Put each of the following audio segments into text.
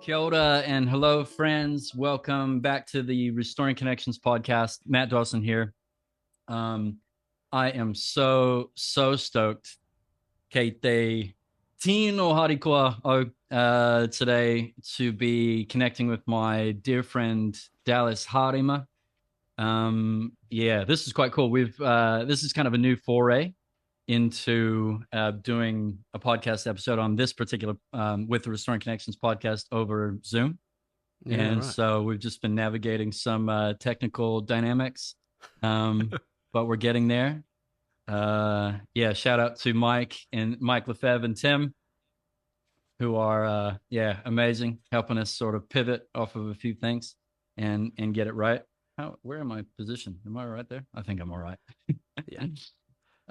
Kia ora and hello, friends. Welcome back to the Restoring Connections podcast. Matt Dawson here. Um, I am so stoked. Kate Tino Harikoa today to be connecting with my dear friend Dallas Harema. Yeah, this is quite cool. This is kind of a new foray into doing a podcast episode on this particular with the Restoring Connections podcast over Zoom. Yeah, And right. so we've just been navigating some technical dynamics, but we're getting there. Yeah, shout out to Mike Lefebvre and Tim, who are amazing, helping us sort of pivot off of a few things and get it right. Where am I positioned? Am I right there? I think I'm all right. Yeah.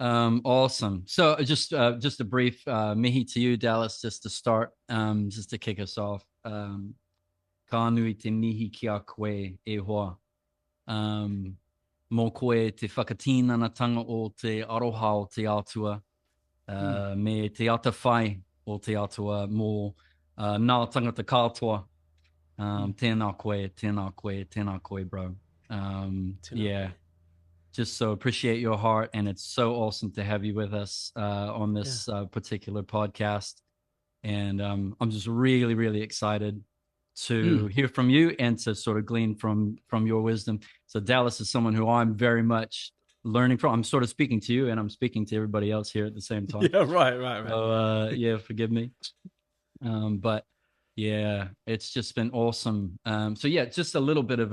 Awesome. So just a brief mihi to you, Dallas, just to start, just to kick us off. Ka nui te nihi ki a koe e hoa. Um, Mō koe te whakatīnanatanga o te aroha o te atua, Mm. me te ata whai o te atua mō nā tangata katoa. Mm. Tēnā koe, bro. Tēnā Yeah, koe. just so appreciate your heart, and it's so awesome to have you with us on Yeah. this particular podcast. And I'm just really excited to Mm. hear from you and to sort of glean from your wisdom. So Dallas is someone who I'm very much learning from. I'm sort of speaking to you, and I'm speaking to everybody else here at the same time. Yeah, right. So yeah, forgive me. But yeah, it's just been awesome. So yeah, just a little bit of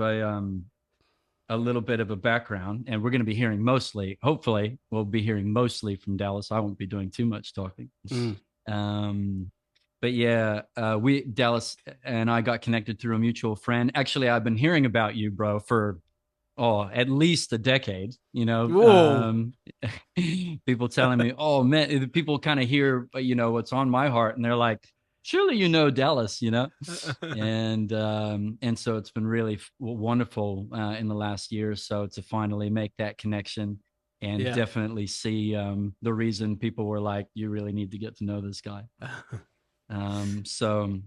a background, and we're going to be hearing mostly, hopefully, we'll be hearing mostly from Dallas. I won't be doing too much talking. Mm. Um, but yeah, Dallas and I got connected through a mutual friend. Actually, I've been hearing about you, bro, for at least a decade. Whoa. People telling me, oh man, people kind of hear, what's on my heart, and they're like, surely you know Dallas, and so it's been really wonderful in the last year or so to finally make that connection and Yeah. definitely see the reason people were like, you really need to get to know this guy. So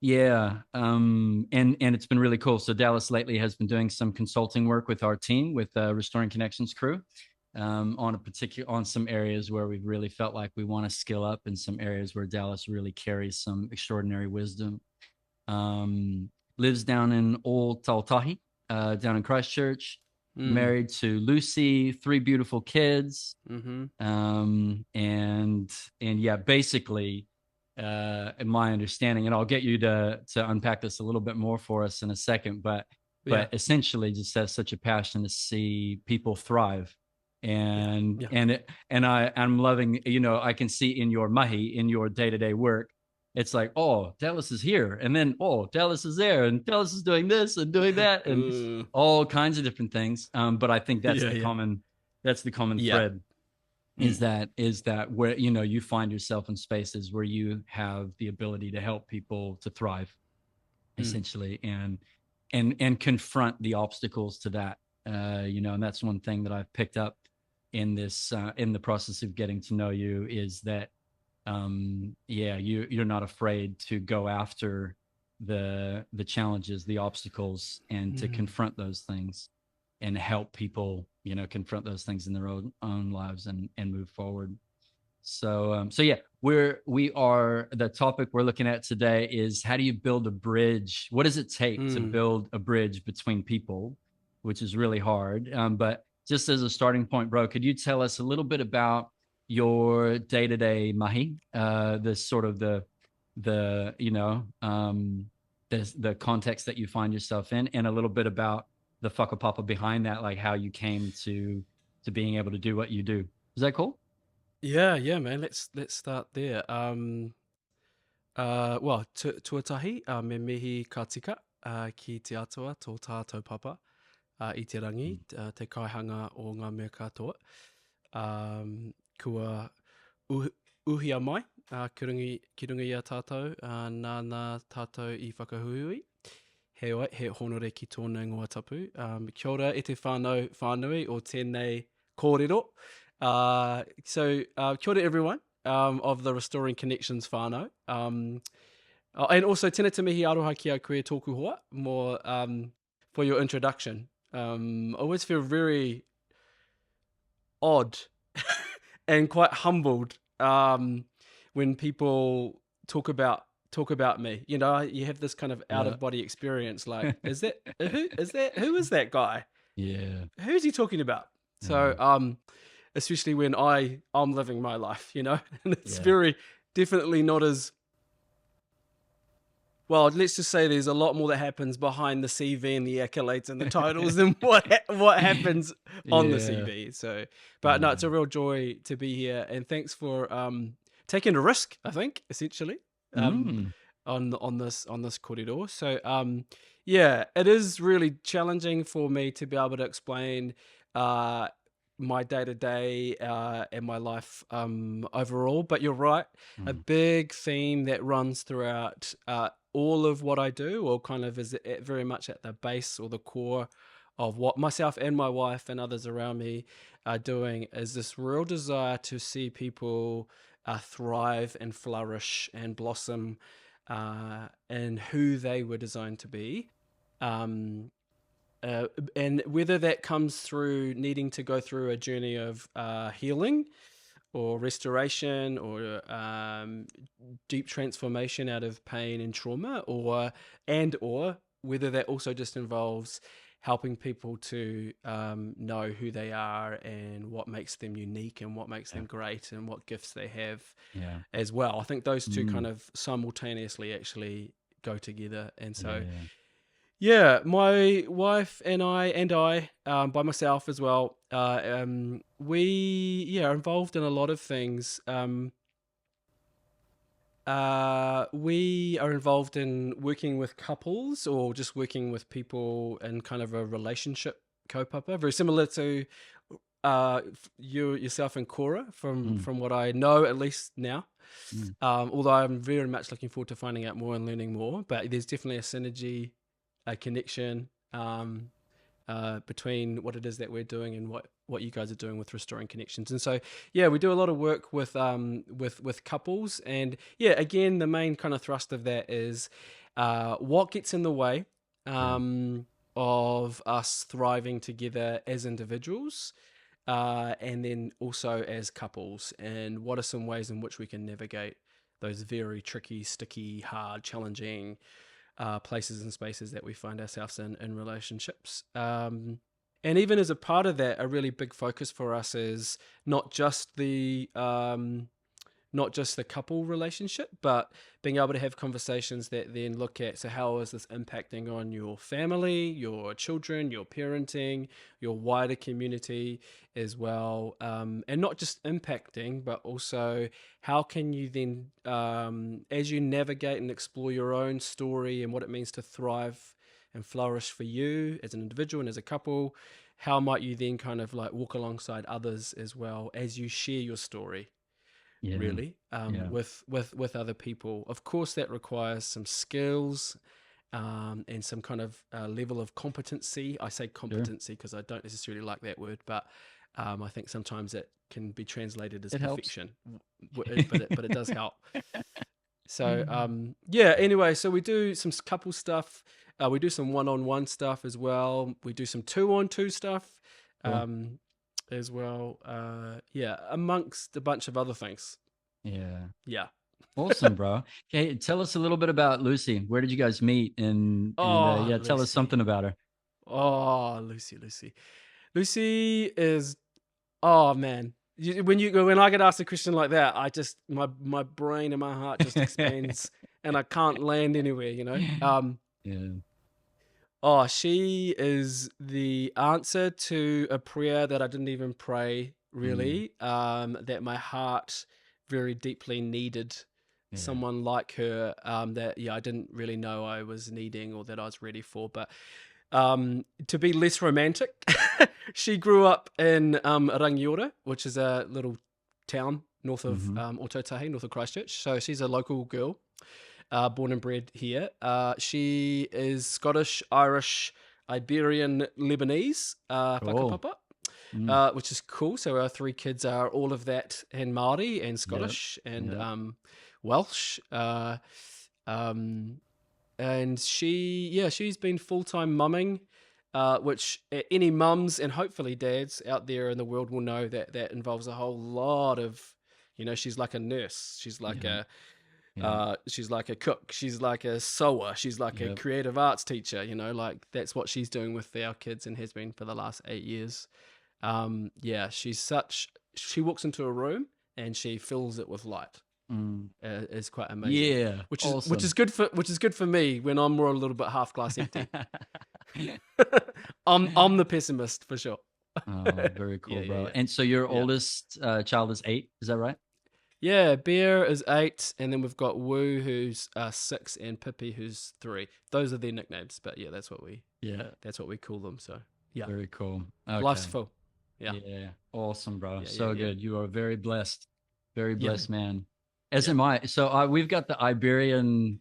yeah, and it's been really cool. So Dallas lately has been doing some consulting work with our team, with Restoring Connections crew, on some areas where we've really felt like we want to skill up, and some areas where Dallas really carries some extraordinary wisdom. Lives down in Old Tautahi, down in Christchurch. Mm. Married to Lucy, 3 beautiful kids, Mm-hmm. and yeah, basically, in my understanding, and I'll get you to unpack this a little bit more for us in a second, but Yeah. essentially just has such a passion to see people thrive. Yeah. and Yeah. and I'm loving, I can see in your mahi, in your day-to-day work, it's like, oh, Dallas is here, and then, oh, Dallas is there, and Dallas is doing this and doing that, and all kinds of different things. But I think Yeah. Yeah. that's the common Yeah. thread, Mm. is that where you find yourself in spaces where you have the ability to help people to thrive, Mm. essentially, and confront the obstacles to that. And that's one thing that I've picked up in this in the process of getting to know you, is that yeah, you're not afraid to go after the challenges, the obstacles, and to Mm. confront those things and help people, confront those things in their own lives and move forward. So yeah, we are the topic we're looking at today is, how do you build a bridge? What does it take to Mm. build a bridge between people, which is really hard. But just as a starting point, bro, could you tell us a little bit about your day-to-day mahi, the sort of the the context that you find yourself in, and a little bit about the whakapapa behind that, like how you came to being able to do what you do. Is that cool? Yeah, man. Let's start there. Well, tuatahi, me mihi ka tika, ki te atua tō tātou papa, I te rangi, te kaihanga o ngā mea katoa. Kua uhi, uhia mai, ki runga i a tātou, nāna tātou I whakahuhui. He oi, he honore ki tōna ingoa tapu. Kia ora e te whānui o tēnei kōrero. So, kia ora everyone of the Restoring Connections whānau. Oh, and also, tēnā te mihi aroha ki a koe tōku hoa, more for your introduction. I always feel very odd and quite humbled when people talk about me. You know, you have this kind of out Yeah. of body experience. Like, who is that guy? Yeah. Who's he talking about? Yeah. So, especially when I'm living my life, you know, and it's Yeah. very definitely not as well. Let's just say there's a lot more that happens behind the CV and the accolades and the titles than what happens on the Yeah. CV. So, but no, Yeah. it's a real joy to be here, and thanks for taking a risk. I think essentially Mm. on this korero. So, yeah, it is really challenging for me to be able to explain my day to day and my life overall. But you're right, a Mm. big theme that runs throughout all of what I do, or kind of is very much at the base or the core of what myself and my wife and others around me are doing, is this real desire to see people thrive and flourish and blossom and who they were designed to be. Um, and whether that comes through needing to go through a journey of healing or restoration or deep transformation out of pain and trauma, or whether that also just involves helping people to know who they are and what makes them unique and what makes Yeah. them great and what gifts they have Yeah. as well. I think those two kind Mm. of simultaneously actually go together. And so, Yeah. yeah, my wife and I, by myself as well, we are involved in a lot of things. We are involved in working with couples or just working with people in kind of a relationship kaupapa, very similar to yourself and Cora Mm. from what I know, at least now. Mm. Although I'm very much looking forward to finding out more and learning more, but there's definitely a synergy, a connection between what it is that we're doing and what you guys are doing with restoring connections. And so, yeah, we do a lot of work with couples, and yeah, again, the main kind of thrust of that is what gets in the way Yeah. of us thriving together as individuals. And then also as couples, and what are some ways in which we can navigate those very tricky, sticky, hard, challenging places and spaces that we find ourselves in relationships. And even as a part of that, a really big focus for us is not just the couple relationship, but being able to have conversations that then look at, so how is this impacting on your family, your children, your parenting, your wider community as well, and not just impacting, but also how can you then, as you navigate and explore your own story and what it means to thrive and flourish for you as an individual and as a couple, how might you then kind of like walk alongside others as well as you share your story, Yeah. really, Yeah. with other people. Of course, that requires some skills and some kind of level of competency. I say Sure. competency because I don't necessarily like that word, but I think sometimes it can be translated as It helps. perfection, but it does help. So yeah. Anyway, so we do some couple stuff. We do some one-on-one stuff as well. We do some two-on-two stuff. Cool. As well. Yeah, amongst a bunch of other things. Yeah. Yeah. Awesome, bro. Okay, tell us a little bit about Lucy. Where did you guys meet? And Oh, yeah, tell us Lucy. something about her. Oh, Lucy. Lucy is. Oh man, when I get asked a question like that, I just my brain and my heart just expands, and I can't land anywhere. You know. Yeah. Oh, she is the answer to a prayer that I didn't even pray, Mm. really, that my heart very deeply needed Yeah. someone like her, that, yeah, I didn't really know I was needing or that I was ready for. But to be less romantic, she grew up in Rangiora, which is a little town north of Mm-hmm. Aotearoa, north of Christchurch. So she's a local girl, born and bred here. She is Scottish, Irish, Iberian, Lebanese, Cool. whakapapa, Mm. which is cool. So our three kids are all of that, and Māori and Yep. Scottish and Yep. Welsh. And she's been full-time mumming, which any mums and hopefully dads out there in the world will know that involves a whole lot of, she's like a nurse, Yeah. Yeah. she's like a cook, she's like a sewer, she's like a Yep. creative arts teacher, like that's what she's doing with our kids and has been for the last 8 years. She walks into a room and she fills it with light. Mm. Is quite amazing, Yeah. which is Awesome. good for me when I'm more a little bit half glass empty. I'm the pessimist for sure. Oh, very cool, Yeah. bro. And so your Yeah. oldest child is 8, is that right? Yeah, Bear is 8, and then we've got Woo who's 6, and Pippi who's 3. Those are their nicknames, but yeah, that's what we call them. So yeah, Very cool. life's Okay. full. Yeah, Yeah. Awesome, bro. yeah. So good. You are very blessed. Very Yeah, blessed man. As yeah. am I. So we've got the Iberian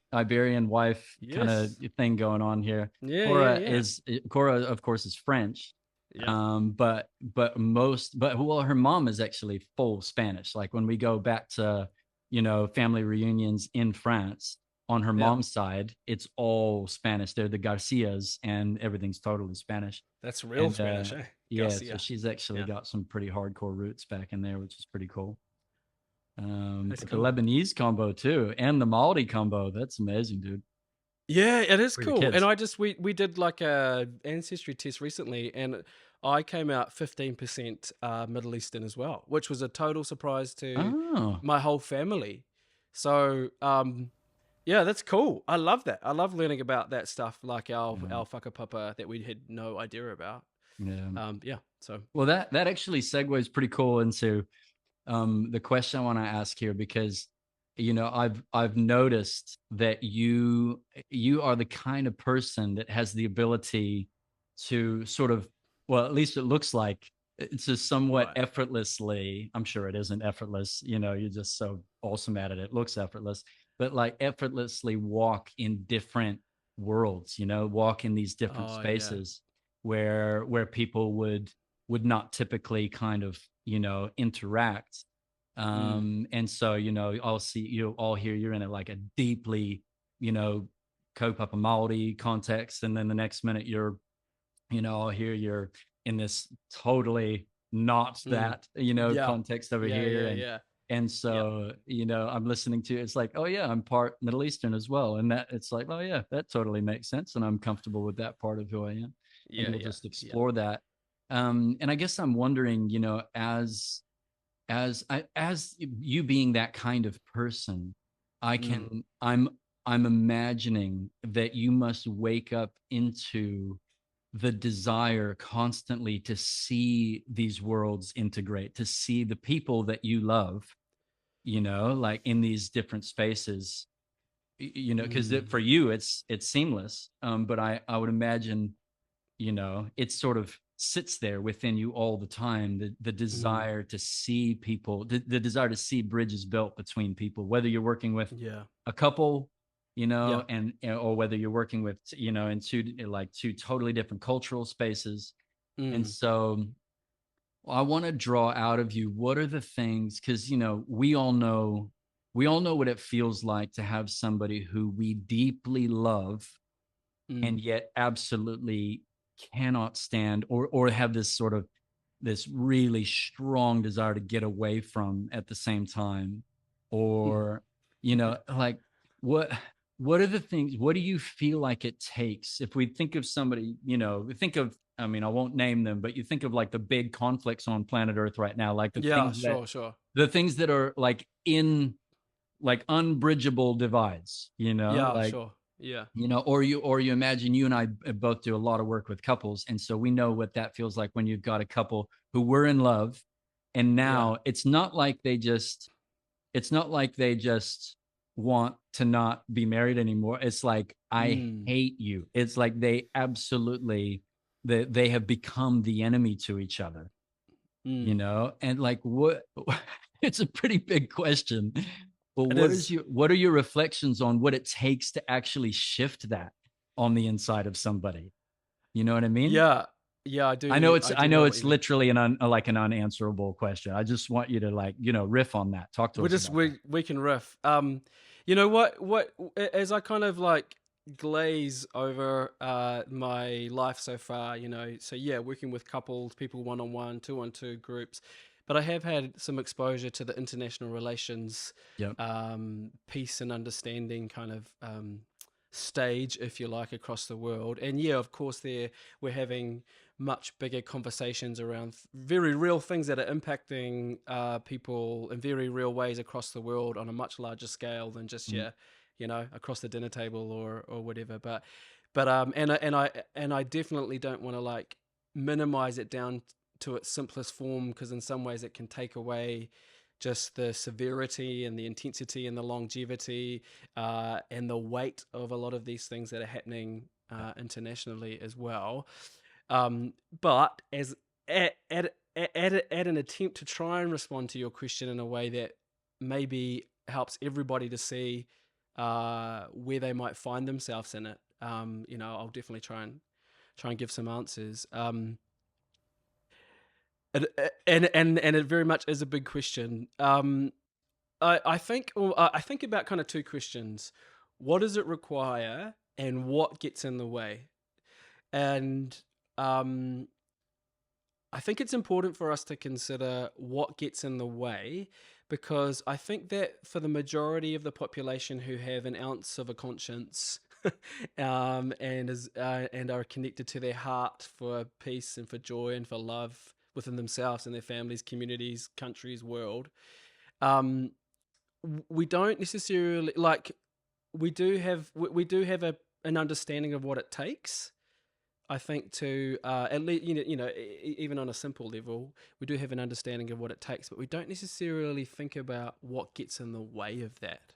wife kind of Yes. thing going on here. Yeah. Cora, of course, is French. Yeah. Well, her mom is actually full Spanish. Like when we go back to, family reunions in France, on her Yeah. mom's side, it's all Spanish. They're the Garcias, and everything's totally Spanish. That's real And Spanish, eh? yeah, so Garcia. she's actually Yeah, got some pretty hardcore roots back in there, which is pretty cool. that's But the cool. Lebanese combo too, and the Maldi combo, that's amazing, dude. Yeah, it is For your cool. And kids. we did like a ancestry test recently, and I came out 15% Middle Eastern as well, which was a total surprise to Oh, my whole family. So yeah, that's cool. I love that. I love learning about that stuff, like yeah, our whakapapa that we had no idea about. yeah. Yeah. So Well, that actually segues pretty cool into the question I want to ask here, because I've noticed that you are the kind of person that has the ability to sort of, well, at least it looks like it's just somewhat right. effortlessly. I'm sure it isn't effortless. You're just so awesome at it. It looks effortless, but like effortlessly walk in different worlds. Walk in these different Oh yeah. spaces where people would not typically kind of interact. Mm, And so I'll see you all here, you're in like a deeply you know Kaupapa Maori context, and then the next minute I'll hear you're in this totally not mm. that Yeah. context over Yeah. here. Yeah. and Yeah. and Yeah. so I'm listening to it's like, oh yeah, I'm part Middle Eastern as well, and that it's like, oh yeah, that totally makes sense, and I'm comfortable with that part of who I am. And Yeah. we'll Yeah. just Yeah. explore that. And I guess I'm wondering, as you being that kind of person, I Mm, can I'm imagining that you must wake up into the desire constantly to see these worlds integrate, to see the people that you love, like in these different spaces, because mm. for you it's seamless. But I would imagine it sort of sits there within you all the time, the Mm, desire to see people, the desire to see bridges built between people, whether you're working with yeah. a couple, Yeah. and or whether you're working with in two totally different cultural spaces. And Mm, so I want to draw out of you, what are the things, because we all know what it feels like to have somebody who we deeply love mm, and yet absolutely cannot stand, or have this sort of this really strong desire to get away from at the same time. mm. Or like, what what are the things, what do you feel like it takes, if we think of somebody, we think of, I mean, I won't name them, but you think of like the big conflicts on planet Earth right now, like Yeah, sure. the things that are like in like unbridgeable divides, Yeah, like, sure. Yeah. or you imagine, you and I both do a lot of work with couples, and so we know what that feels like when you've got a couple who were in love, and Yeah. now it's not like they just want to not be married anymore. It's like, I Mm, hate you. It's like they absolutely, they have become the enemy to each other, mm. and like, what it's a pretty big question, but It is. what are your reflections on what it takes to actually shift that on the inside of somebody? You know what I mean? Yeah. Yeah, I I do know know what it's you mean. literally like an unanswerable question. I just want you to, like, riff on that. Talk to We us just about that. we can riff. You know what? As I kind of like glaze over my life so far, so yeah, working with couples, people one on one, two on two groups, but I have had some exposure to the international relations, Yep. peace and understanding kind of stage, if you like, across the world. And yeah, of course, we're having much bigger conversations around very real things that are impacting people in very real ways across the world on a much larger scale than just Mm. across the dinner table or whatever. But and I definitely don't want to like minimize it down to its simplest form, because in some ways it can take away just the severity and the intensity and the longevity and the weight of a lot of these things that are happening internationally as well. But as at an attempt to try and respond to your question in a way that maybe helps everybody to see where they might find themselves in it, I'll definitely try and give some answers. And it very much is a big question. I think about kind of two questions: what does it require, and what gets in the way? And um, I think it's important for us to consider what gets in the way, because I think that for the majority of the population who have an ounce of a conscience, and are connected to their heart for peace and for joy and for love within themselves and their families, communities, countries, world, um, we don't necessarily like. We do have an understanding of what it takes, I think, to at least even on a simple level, we do have an understanding of what it takes, but we don't necessarily think about what gets in the way of that.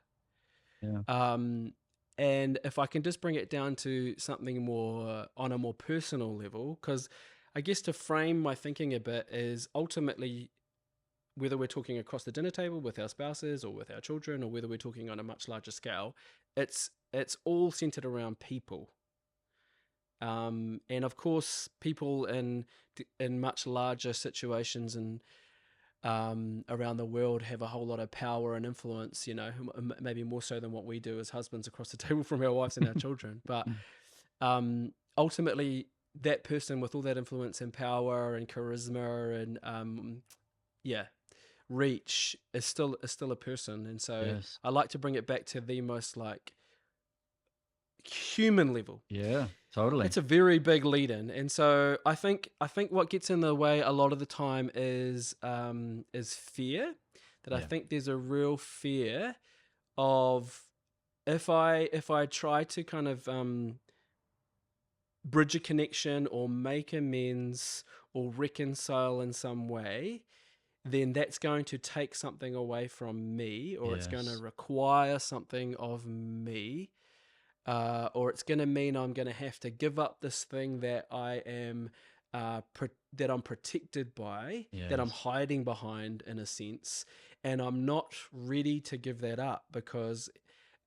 Yeah. Um, and if I can just bring it down to something more on a more personal level, because I guess to frame my thinking a bit is ultimately, whether we're talking across the dinner table with our spouses or with our children, or whether we're talking on a much larger scale, it's all centered around people. And of course, people in much larger situations and around the world have a whole lot of power and influence. Maybe more so than what we do as husbands across the table from our wives and our children. But ultimately, that person with all that influence and power and charisma and yeah, reach is still a person. And so Yes. I like to bring it back to the most like human level. Yeah. Totally. It's a very big lead in, and so I think what gets in the way a lot of the time is fear. That I Yeah. think there's a real fear of, if I try to kind of bridge a connection or make amends or reconcile in some way, then that's going to take something away from me, or it's going to Yes. require something of me, or it's going to mean I'm going to have to give up this thing that I am that I'm protected by, that I'm Yes. hiding behind in a sense, and I'm not ready to give that up, because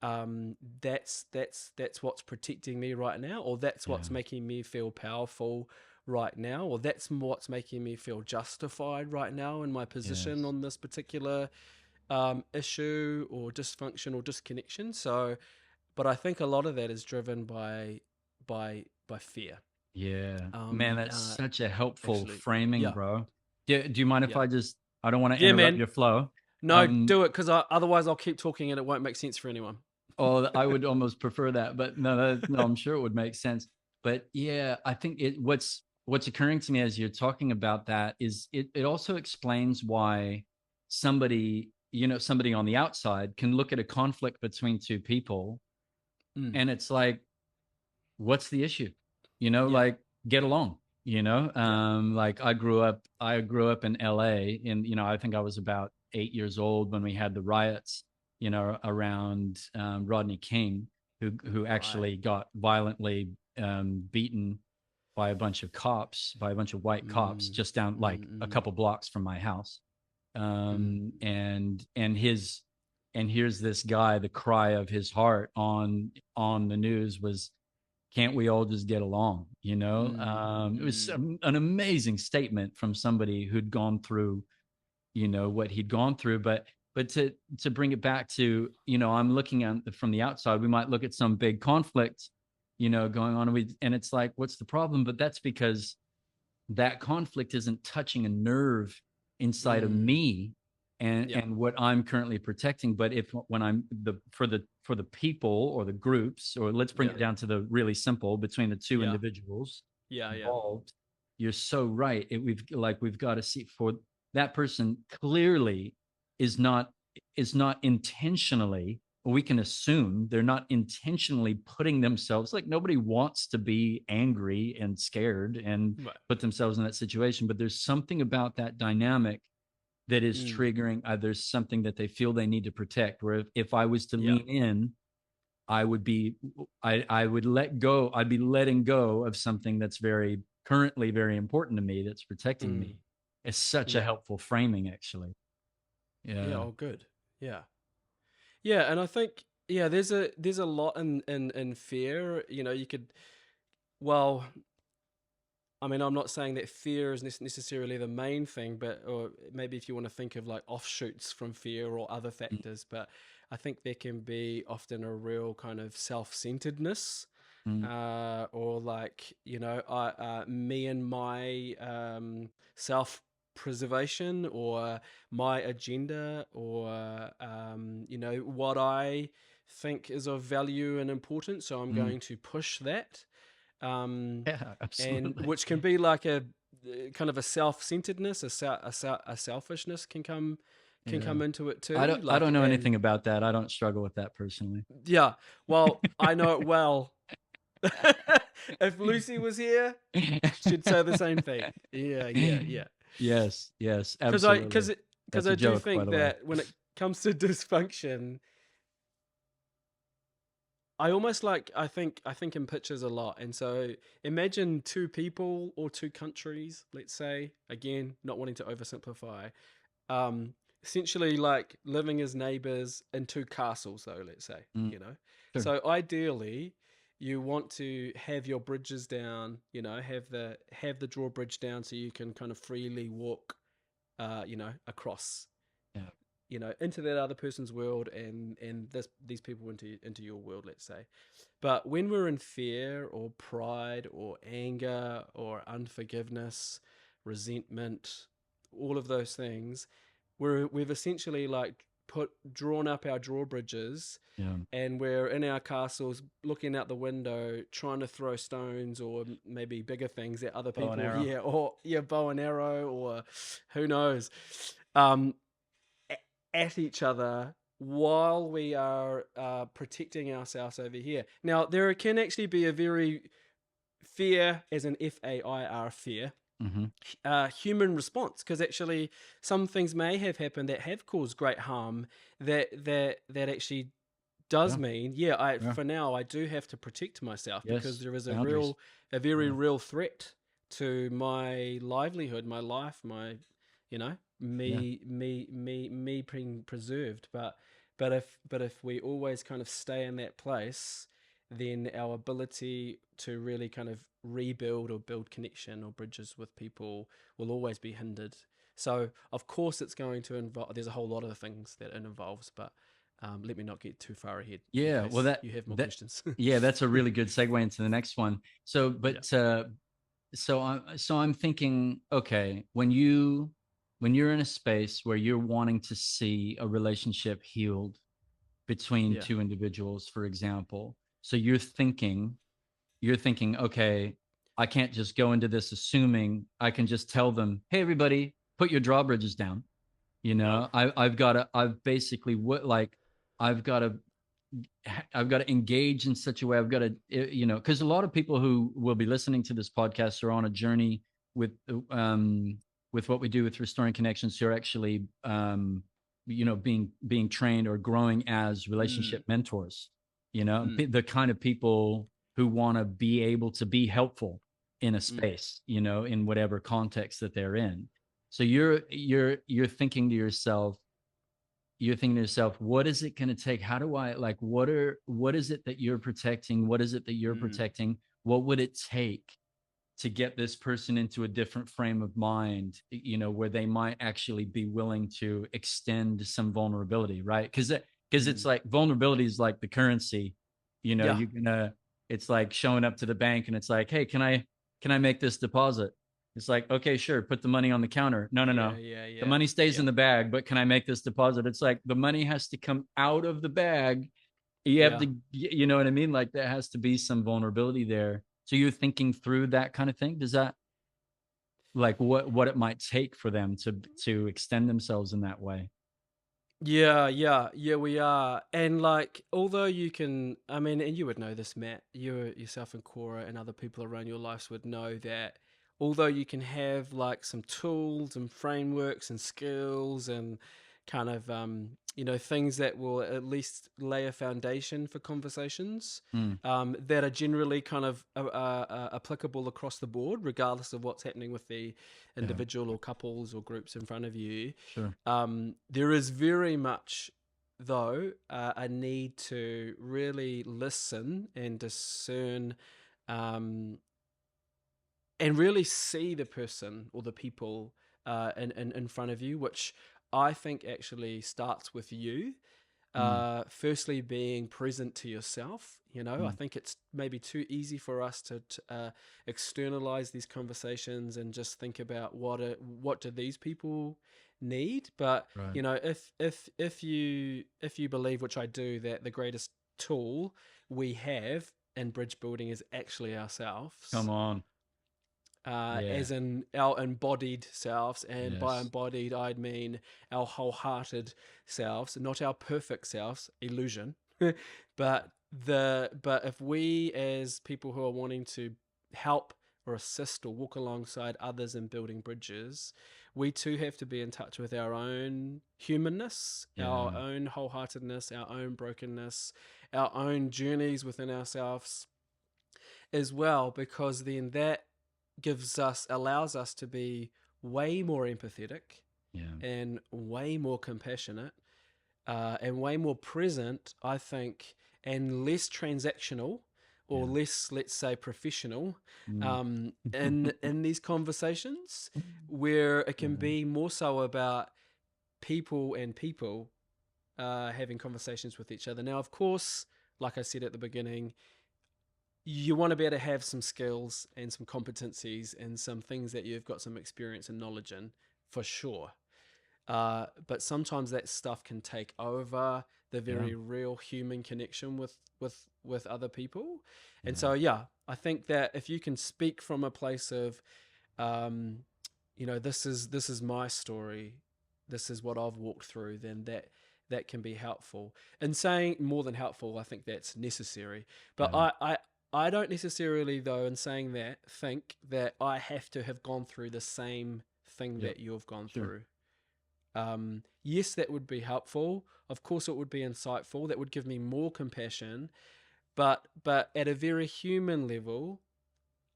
that's what's protecting me right now, or that's Yeah. what's making me feel powerful right now, or that's what's making me feel justified right now in my position Yes. on this particular issue or dysfunction or disconnection. So, but I think a lot of that is driven by fear. Yeah. Man, that's such a helpful Actually, framing, yeah, bro. Do you mind if yeah, I don't want to yeah, interrupt man. your flow. No, Um, do it, because otherwise I'll keep talking and it won't make sense for anyone. Oh, I would almost prefer that, but no, I'm sure it would make sense. But yeah, I think what's occurring to me as you're talking about that is it also explains why somebody on the outside can look at a conflict between two people, Mm, and it's like, what's the issue? yeah, Like, get along. yeah, Like I grew up in LA, and I think I was about 8 years old when we had the riots, around Rodney King, who right. actually got violently beaten by a bunch of cops, by a bunch of white cops, Mm, just down like a mm, couple blocks from my house. mm, And here's this guy, the cry of his heart on the news was, can't we all just get along? mm, It was mm, an amazing statement from somebody who'd gone through, what he'd gone through. But but to bring it back to, I'm looking at from the outside, we might look at some big conflict, going on, and it's like, what's the problem? But that's because that conflict isn't touching a nerve inside of Mm. me and Yeah. and what I'm currently protecting. But if when I'm for the people or the groups, or let's bring Yeah. it down to the really simple, between the two Yeah. individuals Yeah. Yeah. involved, you're so right. We've got to see, for that person clearly is not intentionally, we can assume they're not intentionally putting themselves, like, nobody wants to be angry and scared and Right. put themselves in that situation, but there's something about that dynamic that is Mm. triggering. There's something that they feel they need to protect, where if I was to Yeah. lean in, I would be I would let go. I'd be letting go of something that's currently very important to me, that's protecting Mm. me. It's such a Yeah. helpful framing, actually. Yeah. Yeah. Oh, good. Yeah. Yeah, and I think there's a lot in fear. You know, you could well, I mean, I'm not saying that fear is necessarily the main thing, but or maybe if you want to think of like offshoots from fear or other factors, but I think there can be often a real kind of self-centeredness, Mm-hmm. or like me and my self-preservation or my agenda or what I think is of value and importance, so I'm Mm-hmm. going to push that, um, Yeah, and absolutely. which can be like a kind of a self-centeredness, a selfishness can Yeah. come into it I too. don't I don't Like, know and anything about that. I don't struggle with that personally. yeah, well, I know it well. If Lucy was here, she'd say the same thing. Yeah, yeah, yeah. Yes, yes, Because I absolutely. because That's a I do joke, by think the way. that when it comes to dysfunction, I think in pictures a lot. And so imagine two people or two countries, let's say, again, not wanting to oversimplify, um, essentially like living as neighbors in two castles, though, let's say, Mm, you know. sure. So ideally, you want to have your bridges down, have the drawbridge down so you can kind of freely walk, across, Yeah. into that other person's world and these people into your world, let's say. But when we're in fear or pride or anger or unforgiveness, resentment, all of those things, we've essentially like drawn up our drawbridges, Yeah. and we're in our castles looking out the window trying to throw stones or maybe bigger things at other Bow and people, arrow. yeah, or yeah, bow and arrow, or who knows, um, at each other while we are protecting ourselves over here. Now, there can actually be a very fear, as an FAIR, fear, Mm-hmm. human response, because actually some things may have happened that have caused great harm, that actually does Yeah. mean, yeah, I Yeah. for now I do have to protect myself because Yes. there is Boundaries. a very Yeah. real threat to my livelihood, my life, my, Yeah. me being preserved. But if we always kind of stay in that place, then our ability to really kind of rebuild or build connection or bridges with people will always be hindered. So of course it's going to involve. There's a whole lot of things that it involves, but let me not get too far ahead in Yeah. Well, case you have more that questions. yeah, that's a really good segue into the next one. So, Yeah, I'm thinking, okay, when you're in a space where you're wanting to see a relationship healed between yeah, two individuals, for example, so you're thinking, okay, I can't just go into this assuming I can just tell them, hey, everybody, put your drawbridges down. no, I've basically what like I've got to I've got to engage in such a way. I've got to, because a lot of people who will be listening to this podcast are on a journey with, um, with what we do with Restoring Connections, who are actually, being trained or growing as mm, relationship mentors. mm, The kind of people who want to be able to be helpful in a mm, space, in whatever context that they're in. So you're thinking to yourself, what is it going to take? How do I, like, what is it that you're protecting? What is it that you're mm, protecting? What would it take to get this person into a different frame of mind, where they might actually be willing to extend some vulnerability, right? Because it's like vulnerability is like the currency. Yeah. You're gonna it's like showing up to the bank and it's like, hey, can I make this deposit? It's like, okay, sure, put the money on the counter. No, no, Yeah. no. Yeah. The Yeah. money stays in Yeah. the bag, but can I make this deposit? It's like the money has to come out of the bag. You have Yeah. to, you know what I mean? Like there has to be some vulnerability there. So you're thinking through that kind of thing. Does that, like, what it might take for them to extend themselves in that way? Yeah, yeah, yeah, we are. And like, although you can, I mean, and you would know this, Matt, you yourself and Cora and other people around your lives would know that although you can have like some tools and frameworks and skills and kind of, things that will at least lay a foundation for conversations, Mm, that are generally kind of applicable across the board, regardless of what's happening with the yeah, individual or couples or groups in front of you. sure. There is very much, though, a need to really listen and discern, um, and really see the person or the people in front of you, which I think actually starts with you. Mm, Firstly, being present to yourself. I mm, think it's maybe too easy for us to externalize these conversations and just think about what do these people need. But right. if you believe, which I do, that the greatest tool we have in bridge building is actually Come ourselves, on. Yeah. as in our embodied selves. And by Yes. embodied, I mean our wholehearted selves, not our perfect selves, illusion. But if we, as people who are wanting to help or assist or walk alongside others in building bridges, we too have to be in touch with our own humanness, our Yeah. own wholeheartedness, our own brokenness, our own journeys within ourselves as well, because then that allows us to be way more empathetic Yeah. and way more compassionate, and way more present, I think, and less transactional or Yeah. less, let's say, professional, Mm. in these conversations, where it can Uh, be more so about people having conversations with each other. Now, of course, like I said at the beginning, you want to be able to have some skills and some competencies and some things that you've got some experience and knowledge in, for sure. But sometimes that stuff can take over the yeah. very real human connection with other people. And Yeah. so, yeah, I think that if you can speak from a place of, um, this is my story, this is what I've walked through, then that can be helpful. And saying more than helpful, I think that's necessary. But Yeah. I don't necessarily, though, in saying that, think that I have to have gone through the same thing Yep. that you've gone Sure. through. Yes, that would be helpful. Of course, it would be insightful. That would give me more compassion. But at a very human level,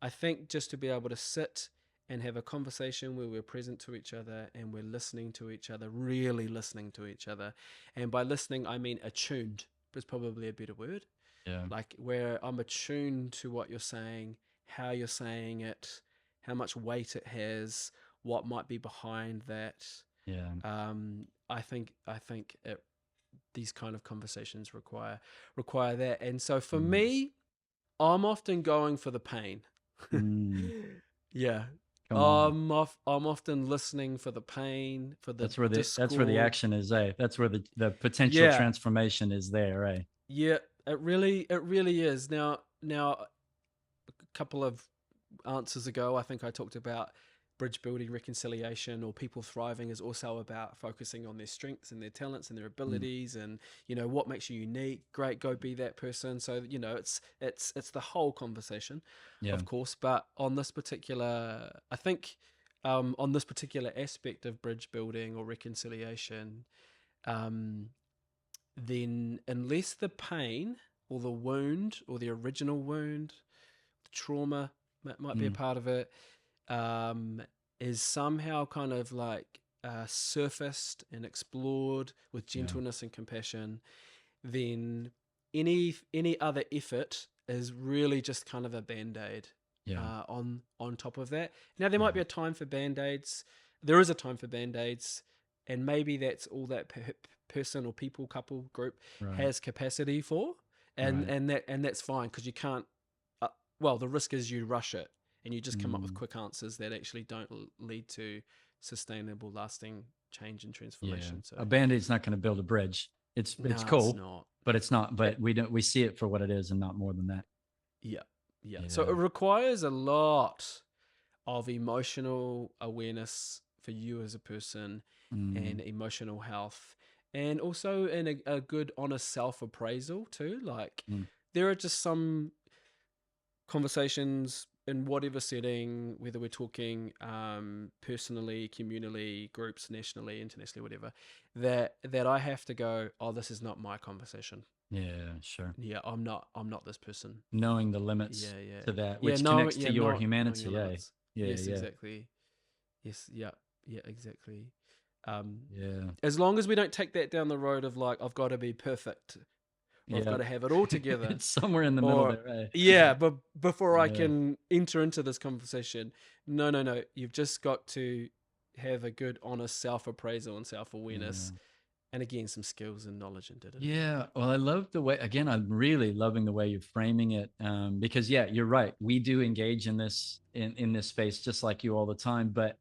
I think just to be able to sit and have a conversation where we're present to each other and we're listening to each other, really listening to each other. And by listening, I mean attuned, is probably a better word. Yeah. Like where I'm attuned to what you're saying, how you're saying it, how much weight it has, what might be behind that. Yeah. I think these kind of conversations require that. And so for Mm. me, I'm often going for the pain. Mm. Yeah. Come on. I'm often listening for the pain, for the That's where the discord. action is, eh? That's where the potential Yeah. transformation is there, eh? Yeah, it really is. Now a couple of answers ago, I think I talked about bridge building reconciliation or people thriving is also about focusing on their strengths and their talents and their Mm. abilities, and what makes you unique. Great, go be that person. So it's the whole conversation, Yeah. of course. But on this particular, I think, on this particular aspect of bridge building or reconciliation, um, then unless the pain or the wound or the original wound, the trauma that might be a Mm. part of it, um, is somehow kind of like surfaced and explored with Yeah. gentleness and compassion, then any other effort is really just kind of a band-aid. Yeah. on top of that. Now there might be a time for band-aids. There is a time for band-aids, and maybe that's all that person or people, couple, group Right. has capacity for, Right. and that's fine because you can't. Well, the risk is you rush it and you just come up with Mm, quick answers that actually don't lead to sustainable, lasting change and yeah. transformation. So A band-aid's not going to build a bridge. It's no, it's cool, not. but it's not. It, But we see it for what it is and not more than that. yeah, yeah. So Yeah. it requires a lot of emotional awareness for you as a person Mm, and emotional health, and also in a good honest self-appraisal too. Like mm, there are just some conversations in whatever setting, whether we're talking personally, communally, groups, nationally, internationally, whatever, that I have to go, oh, this is not my conversation. yeah. Sure. Yeah, I'm not this person. Knowing the limits Yeah, yeah, to that, yeah. which No, connects yeah, to your not knowing your humanity. Yeah. limits. Yeah. Yes, Yeah. exactly. Yes, yeah, yeah, exactly. Um, Yeah. as long as we don't take that down the road of like I've got to be perfect or I've got Yeah. to have it all together, It's somewhere in the middle or there. Right? yeah, but before I Yeah. can enter into this conversation, no, no, no, you've just got to have a good, honest self appraisal and self Yeah. awareness, and again some skills and knowledge and da da da da. Yeah, well, I love the way, again, I'm really loving the way you're framing it. Because yeah, you're right. We do engage in this space just like you all the time, but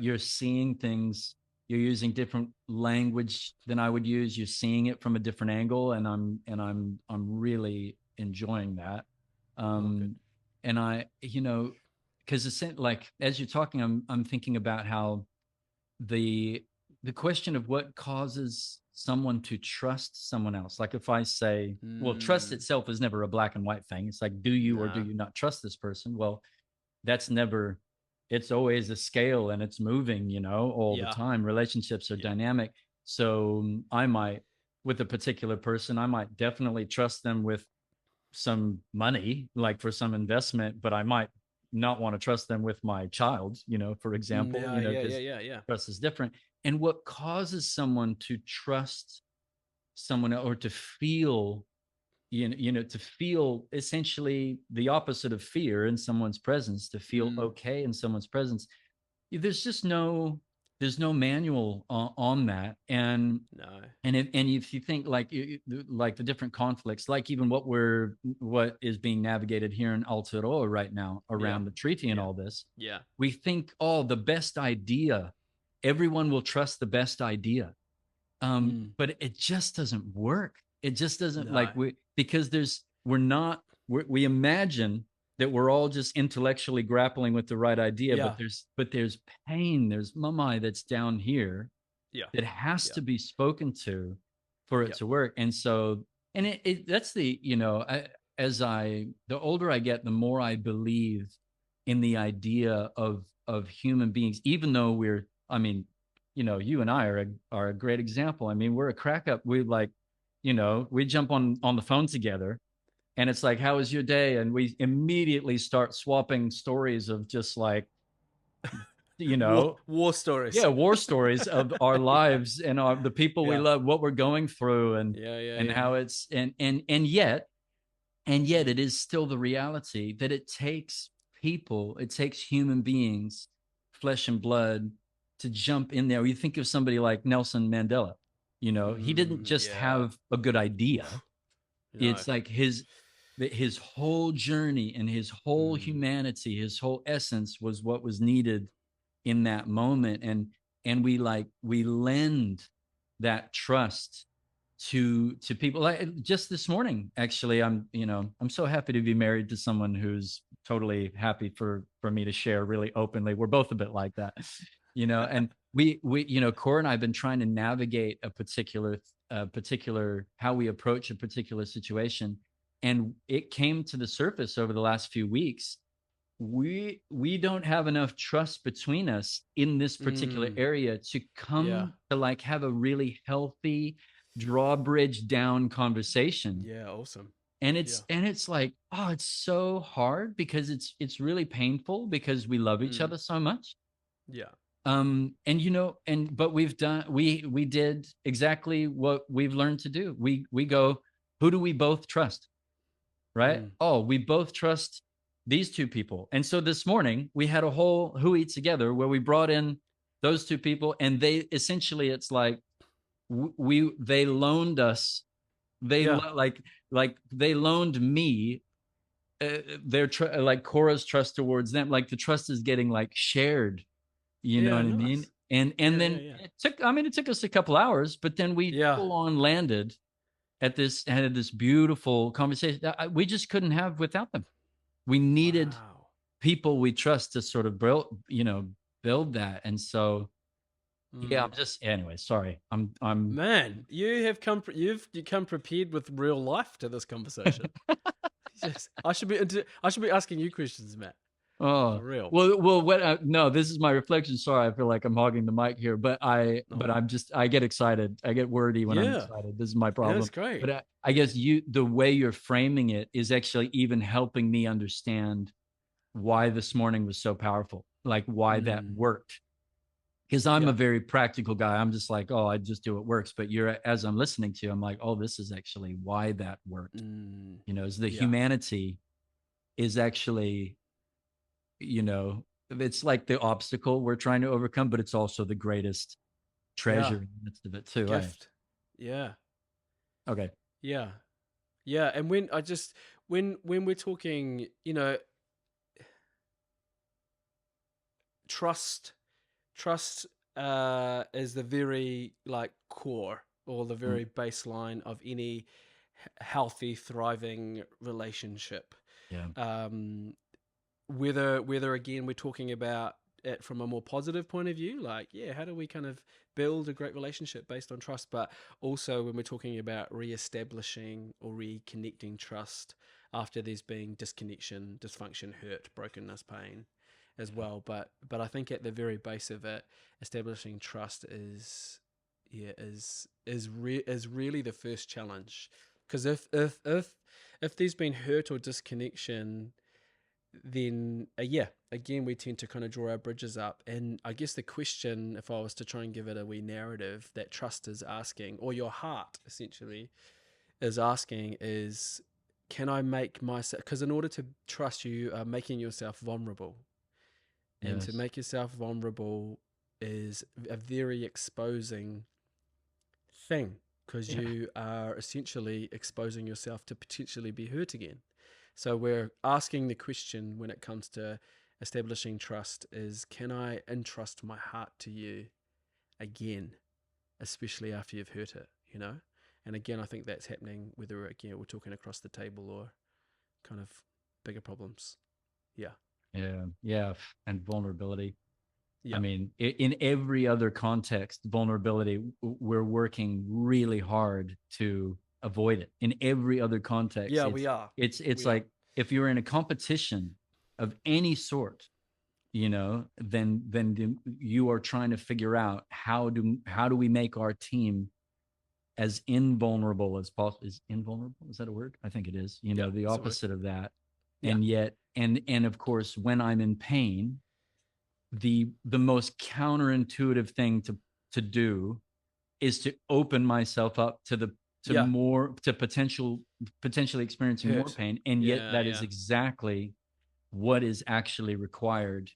you're seeing things, you're using different language than I would use. You're seeing it from a different angle, and I'm really enjoying that. Oh, good. Um, and because it's like as you're talking, I'm thinking about how the the question of what causes someone to trust someone else. Like if I say, well, trust Mm, itself is never a black and white thing. It's like, do you or do nah. you not trust this person? Well, that's never, it's always a scale and it's moving, all the Yeah. time. Relationships are Yeah. dynamic. So I might, with a particular person, I might definitely trust them with some money, like for some investment, but I might not want to trust them with my child, for example, Yeah. Yeah. Yeah. because Yeah. Yeah. trust is different. And what causes someone to trust someone or to feel, to feel essentially the opposite of fear in someone's presence, to feel Mm, okay in someone's presence, there's just there's no manual on that. no. And if you think like the different conflicts, like even what is being navigated here in Aotearoa right now Yeah. around the treaty and Yeah. all this, Yeah. we think, oh, the best idea, everyone will trust the best idea. Mm, But it just doesn't work. It just doesn't, no. like, because we imagine that we're all just intellectually grappling with the right idea, but Yeah. there's pain, there's mamai that's down here Yeah. that has Yeah. to be spoken to for it Yeah. to work. And so, and that's the older I get, the more I believe in the idea of human beings, even though I mean, you and I are a great example. I mean, we're a crack up. We jump on the phone together and it's like, how was your day? And we immediately start swapping stories of just like, you War know, war stories. yeah, war stories of our lives and the people we Yeah. love, what we're going through, Yeah. Yeah. and Yeah. how it's and yet it is still the reality that it takes human beings, flesh and blood, to jump in there. You think of somebody like Nelson Mandela, he didn't just Yeah. have a good idea. No. It's like his whole journey and his whole Mm, humanity, his whole essence was what was needed in that moment. And we lend that trust to people. Like just this morning, actually, I'm so happy to be married to someone who's totally happy for me to share really openly. We're both a bit like that. And we Cora and I've been trying to navigate a particular how we approach a particular situation, and it came to the surface over the last few weeks. We don't have enough trust between us in this particular mm, area to yeah. come to like have a really healthy drawbridge down conversation. Yeah. Awesome. and Yeah. it's and it's like, oh, it's so hard because it's really painful because we love each Mm, other so much. yeah. But we did exactly what we've learned to do. We go, who do we both trust? Right? Mm, Oh, we both trust these two people. And so this morning we had a whole hui together where we brought in those two people, and they essentially, it's like they loaned us, they Yeah. like they loaned me their like Cora's trust towards them. Like the trust is getting like shared, you know Yeah, what I mean? nice. And Yeah, yeah, then yeah. it took us a couple hours, but then we Yeah. full on landed at this, had this beautiful conversation that we just couldn't have without them. We needed Wow. people we trust to sort of build that. And so yeah, I'm Mm. just, anyway, sorry, I'm Man, you come prepared with real life to this conversation. Yes, I should be asking you questions, Matt. oh For real. well what no, this is my reflection. Sorry, I feel like I'm hogging the mic here, but No. I'm just, I get excited, I get wordy when I'm Yeah, excited. This is my yeah, problem. that's great. But I guess the way you're framing it is actually even helping me understand why this morning was so powerful, like why that Mm. worked. Because I'm a Yeah. very practical guy. I'm just like, oh, I just do what works. But as I'm listening to you, I'm like, oh, this is actually why that worked. Mm. Is the Yeah. humanity is actually, it's like the obstacle we're trying to overcome, but it's also the greatest Yeah. treasure in the midst of it too. Eh? Gift. Yeah. Okay. Yeah. Yeah. And when we're talking, trust trust is the very like core or the Mm, very baseline of any healthy, thriving relationship. yeah. Um, whether again we're talking about it from a more positive point of view, like yeah, how do we kind of build a great relationship based on trust, but also when we're talking about re-establishing or reconnecting trust after there's been disconnection, dysfunction, hurt, brokenness, pain as well. But I think at the very base of it, establishing trust is yeah is really the first challenge, because if there's been hurt or disconnection, then yeah, again, we tend to kind of draw our bridges up. And I guess the question, if I was to try and give it a wee narrative, that trust is asking, or your heart essentially is asking, is can I make myself, because in order to trust, you are making yourself vulnerable. And to Yes. make yourself vulnerable is a very exposing thing, because Yeah. you are essentially exposing yourself to potentially be hurt again. So we're asking the question when it comes to establishing trust is, can I entrust my heart to you again, especially after you've hurt it, you know? And again, I think that's happening whether again we're talking across the table or kind of bigger problems. Yeah. Yeah. Yeah. And vulnerability. I Yeah. mean, in every other context, vulnerability, we're working really hard to avoid it. In every other context, Yeah, we are. it's We are. like if you're in a competition of any sort, then you are trying to figure out how do we make our team as invulnerable as possible. Is invulnerable, is that a word? I think it is. Yeah. The It's a word. opposite of that. Yeah. And yet, and of course, when I'm in pain, the most counterintuitive thing to do is to open myself up to Yeah. more, to potentially experiencing more Hurt. pain. And yet Yeah. that is Yeah. exactly what is actually required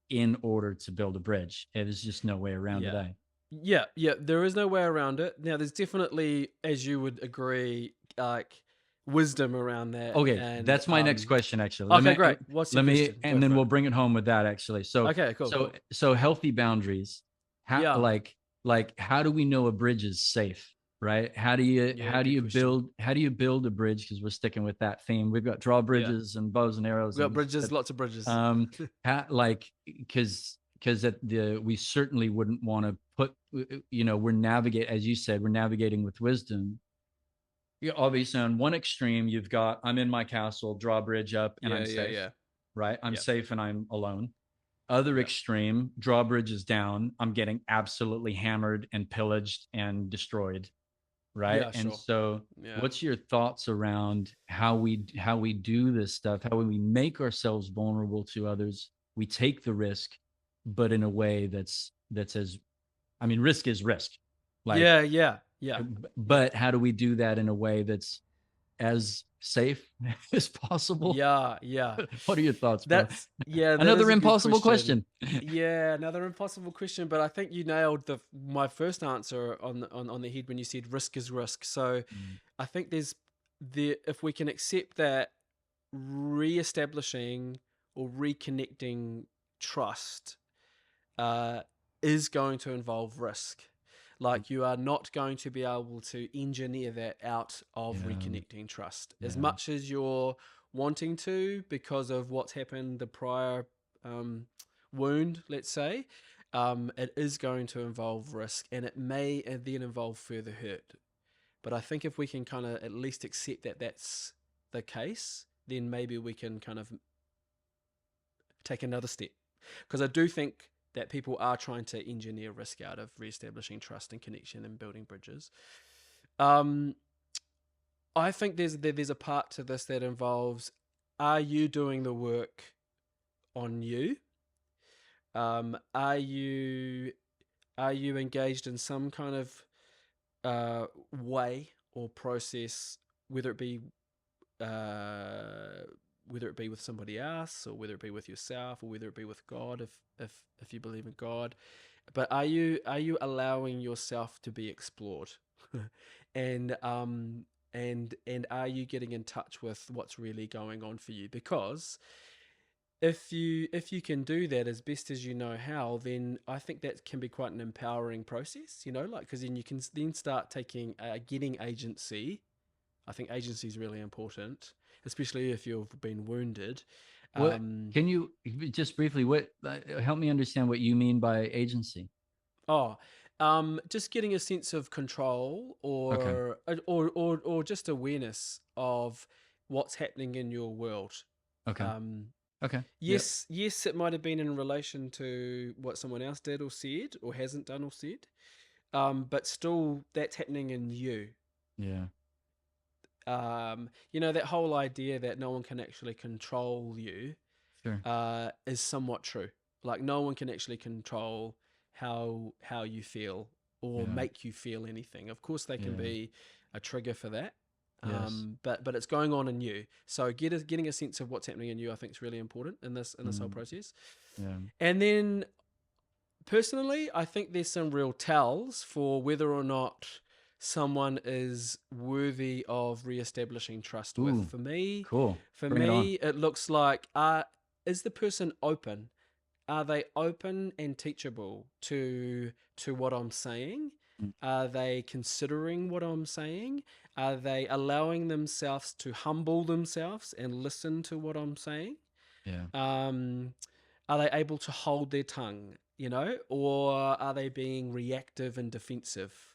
in order to build a bridge. It is just no way around it. Yeah. Eh? Yeah, yeah, there is no way around it. Now, there's definitely, as you would agree, like wisdom around that. Okay, And that's my next question. Actually, okay, great. What's your question? and Go then for it. we'll bring it home with that. Actually, Okay, cool, cool. so healthy boundaries. How Yeah, how do we know a bridge is safe? Right? yeah, good question. how do you build a bridge? Because we're sticking with that theme. We've got Yeah, drawbridges and bows and arrows, we got and bridges, lots of bridges. because at we certainly wouldn't want to put, as you said, we're navigating with wisdom. Yeah, obviously on one extreme you've got, I'm in my castle, drawbridge up, and Yeah, I'm yeah, safe. yeah, Right, I'm yeah, safe and I'm alone. Other yeah, extreme, drawbridge is down, I'm getting absolutely hammered and pillaged and destroyed. Right, yeah, and sure. so Yeah, what's your thoughts around how we do this stuff, how we make ourselves vulnerable to others, we take the risk, but in a way that's as, I mean, risk is risk, like, yeah, yeah, yeah, yeah, but how do we do that in a way that's as safe as possible? Yeah. What are your thoughts, bro? That Another is a good impossible question. Yeah, another impossible question, but I think you nailed my first answer on the head when you said risk is risk. So Mm, I think if we can accept that re-establishing or reconnecting trust uh, is going to involve risk. mm, Like, you are not going to be able to engineer that out of yeah, reconnecting trust as yeah, much as you're wanting to because of what's happened the prior um, wound, let's say. It is going to involve risk, and it may then involve further hurt. But I think if we can kind of at least accept that that's the case, then maybe we can kind of take another step. Because I do think that people are trying to engineer risk out of reestablishing trust and connection and building bridges. Um, I think there's a part to this that involves: are you doing the work on you? Are you engaged in some kind of way or process, whether it be uh, whether it be with somebody else, or whether it be with yourself, or whether it be with God, if you believe in God. But are you allowing yourself to be explored, and and are you getting in touch with what's really going on for you? Because if you can do that as best as you know how, then I think that can be quite an empowering process. Like, because then you can then start getting agency. I think agency is really important, especially if you've been wounded. what Um, can you just briefly what help me understand what you mean by agency? oh, just getting a sense of control, Okay. or just awareness of what's happening in your world. Okay. Um, Okay. Yep. yes, it might have been in relation to what someone else did or said or hasn't done or said, but still that's happening in you. Yeah. That whole idea that no one can actually control you Sure. is somewhat true. Like, no one can actually control how you feel or Yeah. make you feel anything. Of course, they can Yeah. be a trigger for that, Yes. but it's going on in you. So getting a sense of what's happening in you, I think, is really important in this whole Mm, process. yeah. And then, personally, I think there's some real tells for whether or not someone is worthy of re-establishing trust with. Ooh, For me, cool. for Bring it on. me, it looks like, is the person open? Are they open and teachable to what I'm saying? Mm, Are they considering what I'm saying? Are they allowing themselves to humble themselves and listen to what I'm saying? yeah. Um, are they able to hold their tongue, or are they being reactive and defensive?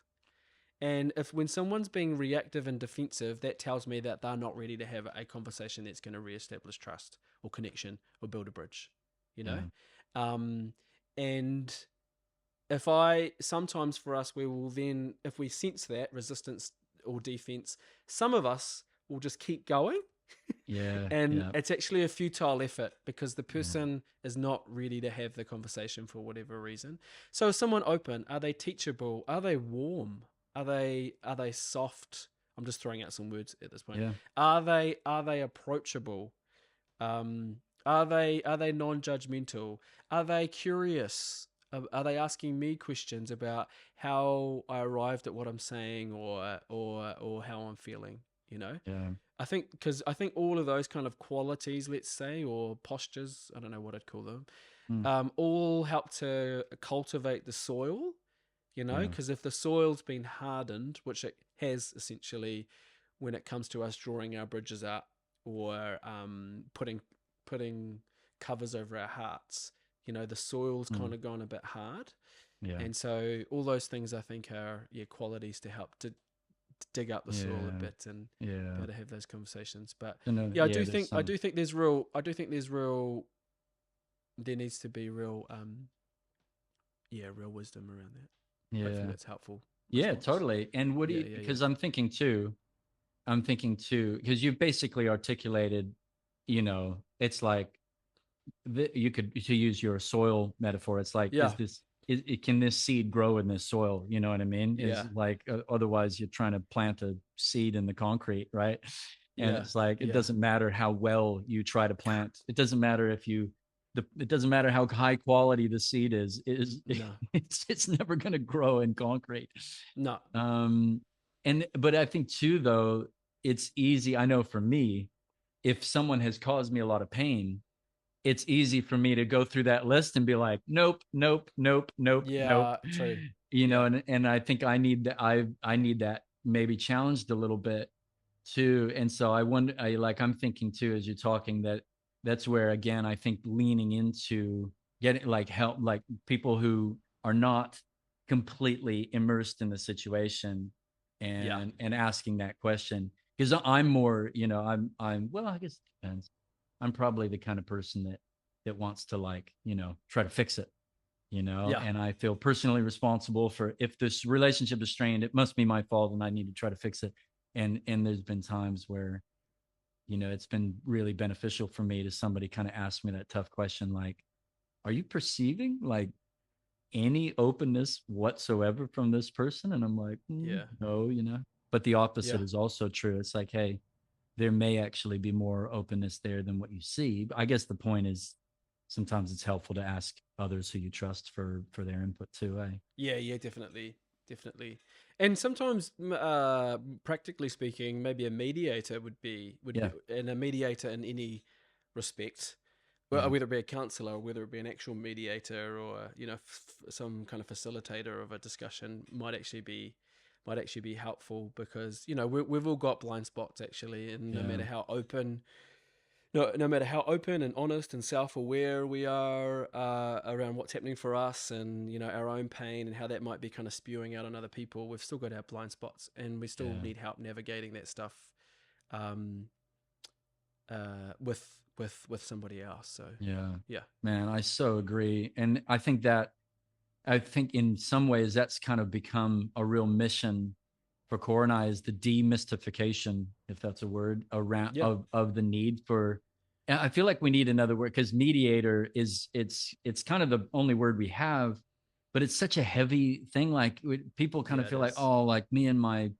And if when someone's being reactive and defensive, that tells me that they're not ready to have a conversation that's going to reestablish trust or connection or build a bridge, you know? Yeah. Um, and if I sometimes for us, we will then, if we sense that resistance or defense, some of us will just keep going, Yeah. and Yeah. it's actually a futile effort because the Yeah. person is not ready to have the conversation for whatever reason. So is someone open? Are they teachable? Are they warm? Are they soft? I'm just throwing out some words at this point. Yeah. Are they approachable? Are they non-judgmental? Are they curious? Are they asking me questions about how I arrived at what I'm saying, or how I'm feeling? You know, Yeah. I think all of those kind of qualities, let's say, or postures, I don't know what I'd call them, Mm, all help to cultivate the soil. yeah. Because if the soil's been hardened, which it has essentially, when it comes to us drawing our bridges up, or putting covers over our hearts, the soil's Mm, kind of gone a bit hard. yeah. And so all those things, I think, are qualities to help to dig up the soil a Yeah. bit and be Yeah. able to have those conversations. But So no, yeah, I yeah, do there's think I some. do think there's real I do think there's real there needs to be real wisdom around that. Hopefully Yeah. that's helpful Yeah, response. totally. And what do Yeah, you, yeah, yeah. because I'm thinking too, because you've basically articulated, it's like you could, to use your soil metaphor, it's like, Yeah, can this seed grow in this soil? You know what I mean? yeah, Is like, otherwise you're trying to plant a seed in the concrete, right? And Yeah. it's like, it Yeah. doesn't matter how well you try to plant. It doesn't matter if you, it doesn't matter how high quality the seed is No. it's never going to grow in concrete. No. Um, but I think too, though, it's easy. I know for me, if someone has caused me a lot of pain, it's easy for me to go through that list and be like, nope, nope, nope, nope, nope. Yeah. True. You know, Yeah. and I think I need that. I need that maybe challenged a little bit too. And so I wonder, I'm thinking too, as you're talking, that that's where, again, I think leaning into getting like help, like people who are not completely immersed in the situation, Yeah. and asking that question. Because I'm more, I'm well, I guess it depends. I'm probably the kind of person that wants to, like, try to fix it, Yeah. and I feel personally responsible for, if this relationship is strained, it must be my fault and I need to try to fix it. And there's been times where, it's been really beneficial for me to somebody kind of ask me that tough question, like, are you perceiving like any openness whatsoever from this person? And I'm like, Yeah. no, but the opposite Yeah. is also true. It's like, hey, there may actually be more openness there than what you see. I guess the point is, sometimes it's helpful to ask others who you trust for their input too. Yeah, yeah, definitely, definitely. And sometimes, practically speaking, maybe a mediator would be, Yeah, and a mediator in any respect, well, yeah, whether it be a counselor, or whether it be an actual mediator, or some kind of facilitator of a discussion, might actually be helpful, because we've all got blind spots actually, and no yeah, matter how open no matter how open and honest and self-aware we are around what's happening for us, and our own pain and how that might be kind of spewing out on other people, we've still got our blind spots, and we still yeah, need help navigating that stuff, um, with somebody else. So yeah. yeah, Man, I so agree. And I think in some ways that's kind of become a real mission for Core and I, is the demystification, if that's a word, around yeah, of the need for. And I feel like we need another word, because mediator is, it's kind of the only word we have, but it's such a heavy thing. Like, people kind yeah, of it feel like, is. oh, like me and my It's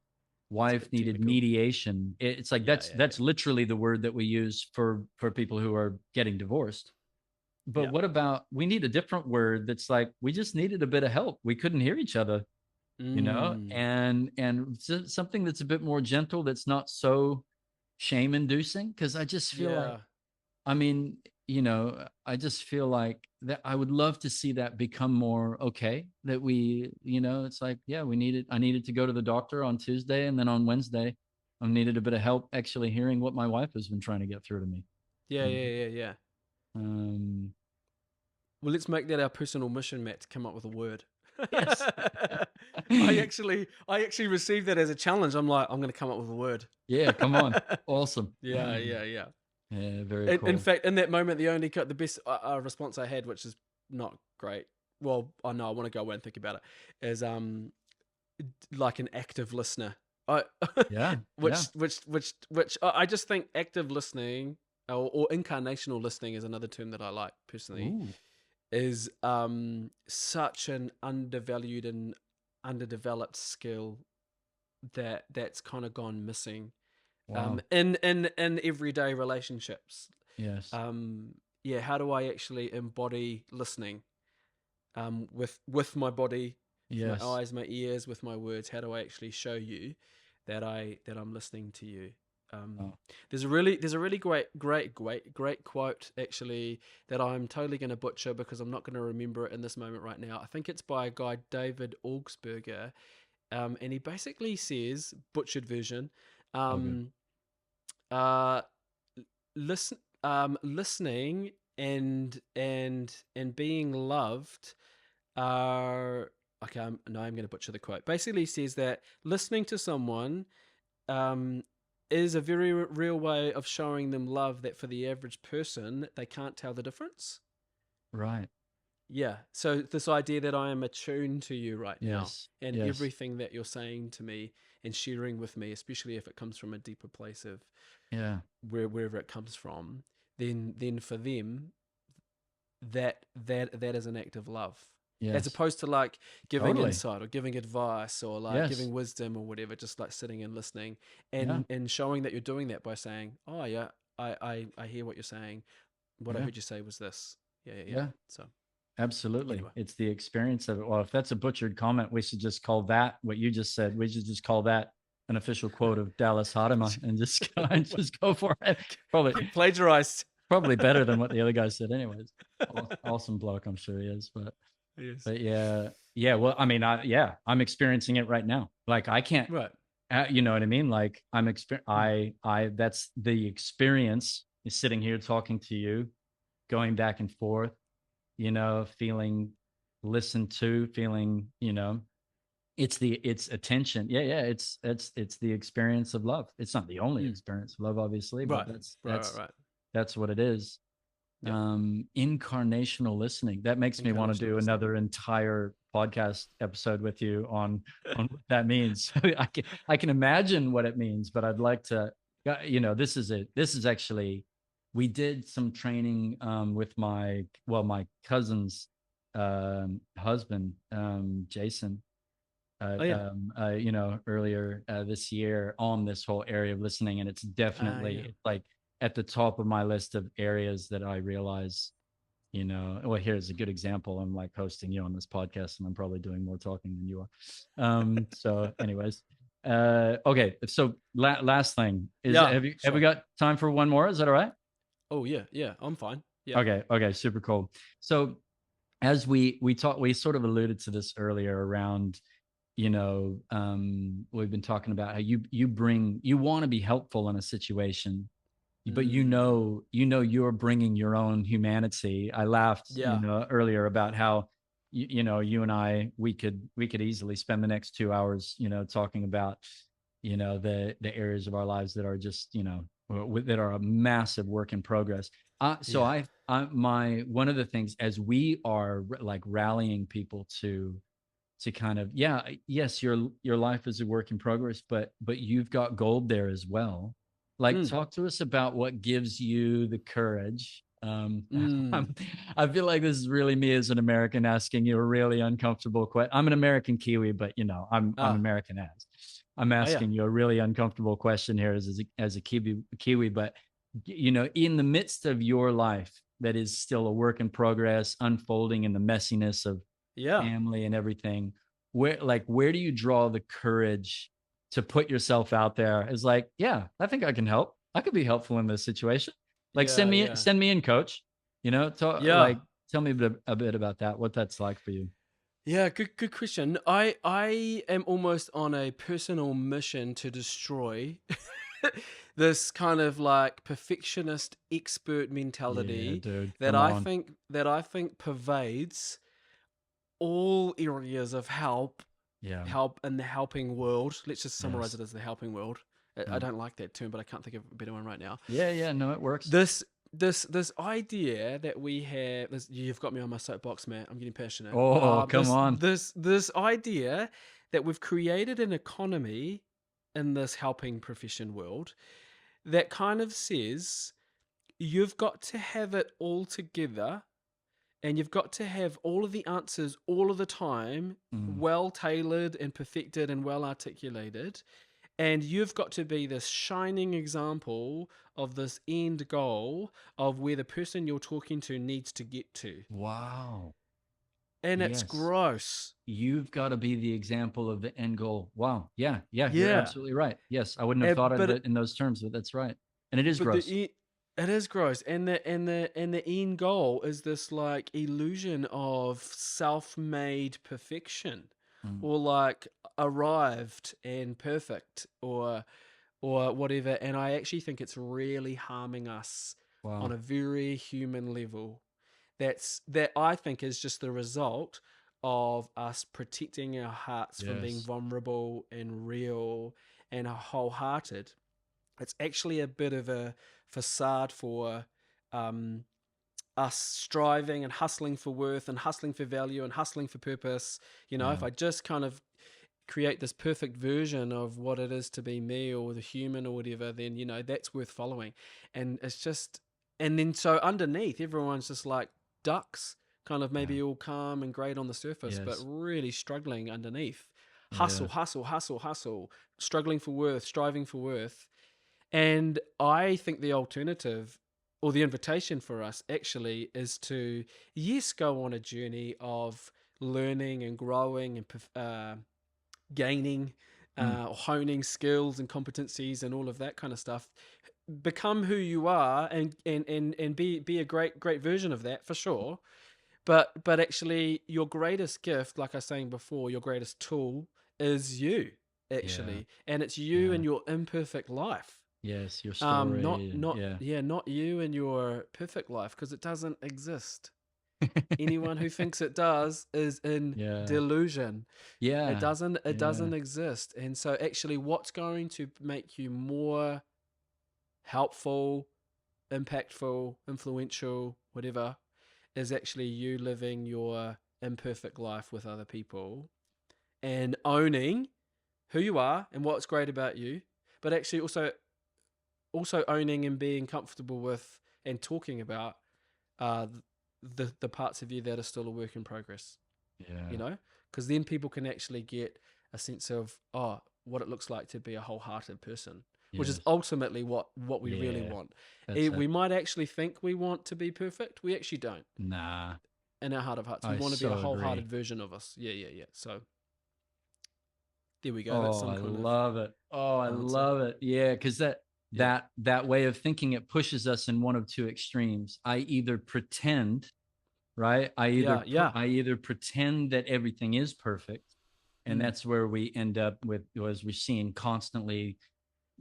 a wife bit needed technical. mediation. It's like, Yeah, yeah, that's literally the word that we use for people who are getting divorced. But yeah, what about, we need a different word that's like, we just needed a bit of help. We couldn't hear each other, yeah. and something that's a bit more gentle, that's not so shame inducing. Because I just feel like, Yeah, I mean, I just feel like that I would love to see that become more okay, that we, it's like, yeah, I needed to go to the doctor on Tuesday, and then on Wednesday I needed a bit of help actually hearing what my wife has been trying to get through to me. yeah, you know yeah, yeah, yeah. um Well, let's make that our personal mission, Matt, to come up with a word. yes. I actually received that as a challenge. I'm like, I'm going to come up with a word. Yeah, come on. Awesome. Yeah, yeah, yeah. Yeah, very In cool. fact, in that moment, the best response I had, which is not great. Well, I know I want to go away and think about it. Is like an active listener. I, Yeah, yeah. which I just think active listening, or incarnational listening is another term that I like personally. Ooh, Is such an undervalued and underdeveloped skill that's kind of gone missing, wow. in everyday relationships. Yes. Yeah, how do I actually embody listening, with my body, with my Yes. eyes, my ears, with my words? How do I actually show you that I'm listening to you? Um, Oh, there's a really great quote actually that I'm totally going to butcher, because I'm not going to remember it in this moment right now. I think it's by a guy, David Augsburger, and he basically says, butchered version, okay. um, uh, listening and being loved are, okay. I'm going to butcher the quote. Basically, he says that listening to someone, um, is a very real way of showing them love, that for the average person they can't tell the difference. Right. Yeah. So this idea that I am attuned to you right now, Yes. and Yes. everything that you're saying to me and sharing with me, especially if it comes from a deeper place of Yeah. wherever it comes from, then for them that is an act of love. as Yes. opposed to like giving Totally. insight or giving advice or like Yes. giving wisdom or whatever, just like sitting and listening Yeah. and showing that you're doing that by saying, oh yeah, I hear what you're saying. What I Yeah. heard you say was this. Yeah. Yeah. So Absolutely. anyway, It's the experience of it. Well, if that's a butchered comment, we should just call that what you just said. We should just call that an official quote of Dallas Harema and just go, and just go for it. plagiarized. Probably better than what the other guy said, anyways. Awesome bloke, I'm sure he is. Yes. But yeah. Well, I mean, I'm experiencing it right now. Like I can't, Right. you know what I mean? Like I that's the experience is sitting here talking to you, going back and forth, feeling listened to, feeling, it's attention. Yeah. It's the experience of love. It's not the only Mm. experience of love, obviously, but Right. Right. that's what it is. Yep. Incarnational listening. That makes me want to Incarnational do listening. another entire podcast episode with you on what that means. I can imagine what it means, but I'd like to. This is actually, we did some training with my cousin's husband, Jason. Oh yeah. Earlier this year on this whole area of listening, and it's Yeah. definitely like at the top of my list of areas that I realize, well, here's a good example. I'm like hosting you on this podcast, and I'm probably doing more talking than you are. So, anyways, okay. So, last thing is, Yeah. have we Sure. got time for one more? Is that all right? Oh yeah. Yeah. I'm fine. Yeah. Okay, super cool. So, as we talked, we sort of alluded to this earlier around, we've been talking about how you want to be helpful in a situation, but Mm. you're bringing your own humanity. I laughed, Yeah. earlier about how you and I, we could easily spend the next 2 hours, talking about, the areas of our lives that are just, that are a massive work in progress. So Yeah. my one of the things, as we are like rallying people to kind of, yeah, yes, your life is a work in progress, but you've got gold there as well. Like, Mm. talk to us about what gives you the courage. Mm. I feel like this is really me as an American asking you a really uncomfortable question. I'm an American Kiwi, but I'm Ah. American as. I'm Oh yeah. asking you a really uncomfortable question here as a Kiwi, but in the midst of your life that is still a work in progress, unfolding in the messiness of Yeah. family and everything, where do you draw the courage to put yourself out there as like, yeah, I think I can help, I could be helpful in this situation, like Yeah. Yeah. send me in, coach, Yeah. like, tell me a bit about that, what that's like for you. Yeah, good question. I am almost on a personal mission to destroy this kind of like perfectionist expert Yeah, mentality dude, that come on. I think pervades all areas of Yeah. help in the helping world. Let's just summarize Yes. it as the helping world. I Yeah. don't like that term, but I can't think of a better one right now. Yeah, no, it works. This idea that we have, you've got me on my soapbox, man. I'm getting passionate. Oh, come on. This idea that we've created an economy in this helping profession world that kind of says you've got to have it all together and you've got to have all of the answers all of the time, Mm. well tailored and perfected and well articulated. And you've got to be this shining example of this end goal of where the person you're talking to needs to get to. Wow. And it's Yes, gross. you've got to be the example of the end goal. Wow. Yeah, you're Yeah. absolutely right. Yes, I wouldn't have thought of But it in those terms, but that's right. And it is but gross. it is gross. And the end goal is this like illusion of self-made perfection Mm. or like arrived and perfect or whatever. And I actually think it's really harming us on Wow. a very human level. That I think is just the result of us protecting our hearts from being Yes. vulnerable and real and wholehearted. It's actually a bit of a facade for um, us striving and hustling for worth and hustling for value and hustling for purpose. Yeah. If I just kind of create this perfect version of what it is to be me or the human or whatever, then that's worth following. And it's just, and then so underneath, everyone's just like ducks kind of maybe all calm and great on the surface, but Yes. really struggling underneath. Yeah. Hustle, struggling for worth, striving for worth. And I think the alternative or the invitation for us actually is to, yes, go on a journey of learning and growing and gaining, Mm. honing skills and competencies and all of that kind of stuff. Become who you are and be a great version of that for sure. But actually, your greatest gift, like I was saying before, your greatest tool is you Yeah. actually, and it's you Yeah. and your imperfect life. Yes. Your Not story. not Yeah. yeah, not you and your perfect life because it doesn't exist. Anyone who thinks it does is in Yeah. delusion. It Yeah. doesn't it Yeah. doesn't exist. And so actually what's going to make you more helpful, impactful, influential, whatever, is actually you living your imperfect life with other people and owning who you are and what's great about you, but actually also owning and being comfortable with and talking about uh, the parts of you that are still a work in progress. You Yeah. know, because then people can actually get a sense of what it looks like to be a wholehearted person, which is Yes. ultimately what we really Yeah. want. That's it. We might actually think we want to be perfect. We actually don't. Nah. In our heart of hearts, we I want to be a so wholehearted agree. version of us. Yeah. So there we go. That's Oh, some I kind of love it. Oh, I answer. love it. Yeah, because Yeah. that way of thinking, it pushes us in one of two extremes. I either pretend, right? Yeah. I either pretend that everything is perfect, and Mm. that's where we end up with, as we're seeing constantly,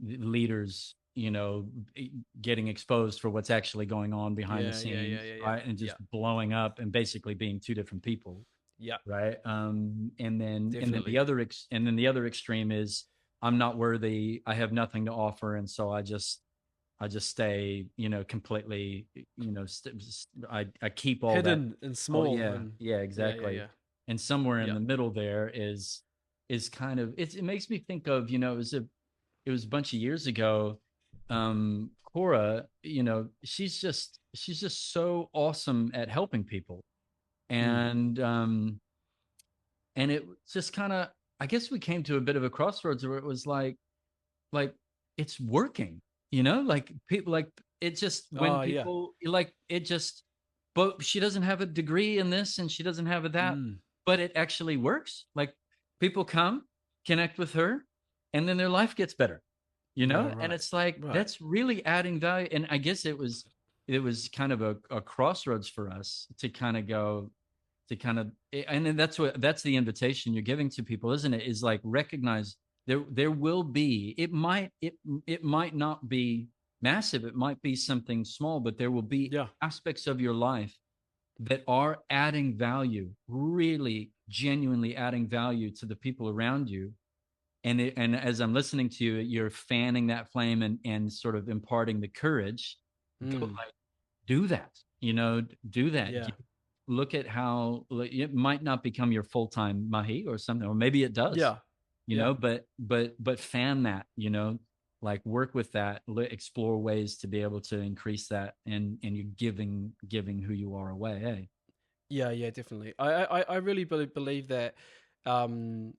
leaders, getting exposed for what's actually going on behind the scenes, right? And just Yeah. blowing up and basically being two different people, Yeah. right? And then Definitely. the other extreme is, I'm not worthy, I have nothing to offer, and so I just stay, completely, I keep all that. Hidden and Oh small yeah, and yeah, exactly. yeah. And somewhere in Yeah. the middle there is kind of, it makes me think of, it was a bunch of years ago. Cora, she's just so awesome at helping people. Mm. And it just kind of, I guess we came to a bit of a crossroads where it was like it's working, like people, like it just, when Oh yeah. people like it just, but she doesn't have a degree in this and she doesn't have a that, Mm. but it actually works. Like, people come, connect with her, and then their life gets better, Yeah, and right. it's like, Right. that's really adding value. And I guess it was kind of a crossroads for us to kind of go, and then that's the invitation you're giving to people, isn't it? Is like, recognize there will be, it might not be massive, it might be something small, but there will be Yeah. aspects of your life that are adding value, really genuinely adding value to the people around you. And as I'm listening to you, you're fanning that flame and sort of imparting the courage. Go, Mm. like, do that, do that. Yeah. Look at how, like, it might not become your full-time mahi or something, or maybe it does, Yeah. Yeah. but fan that, like, work with that, explore ways to be able to increase that, and you're giving who you are away, hey. Yeah, definitely. I really believe that um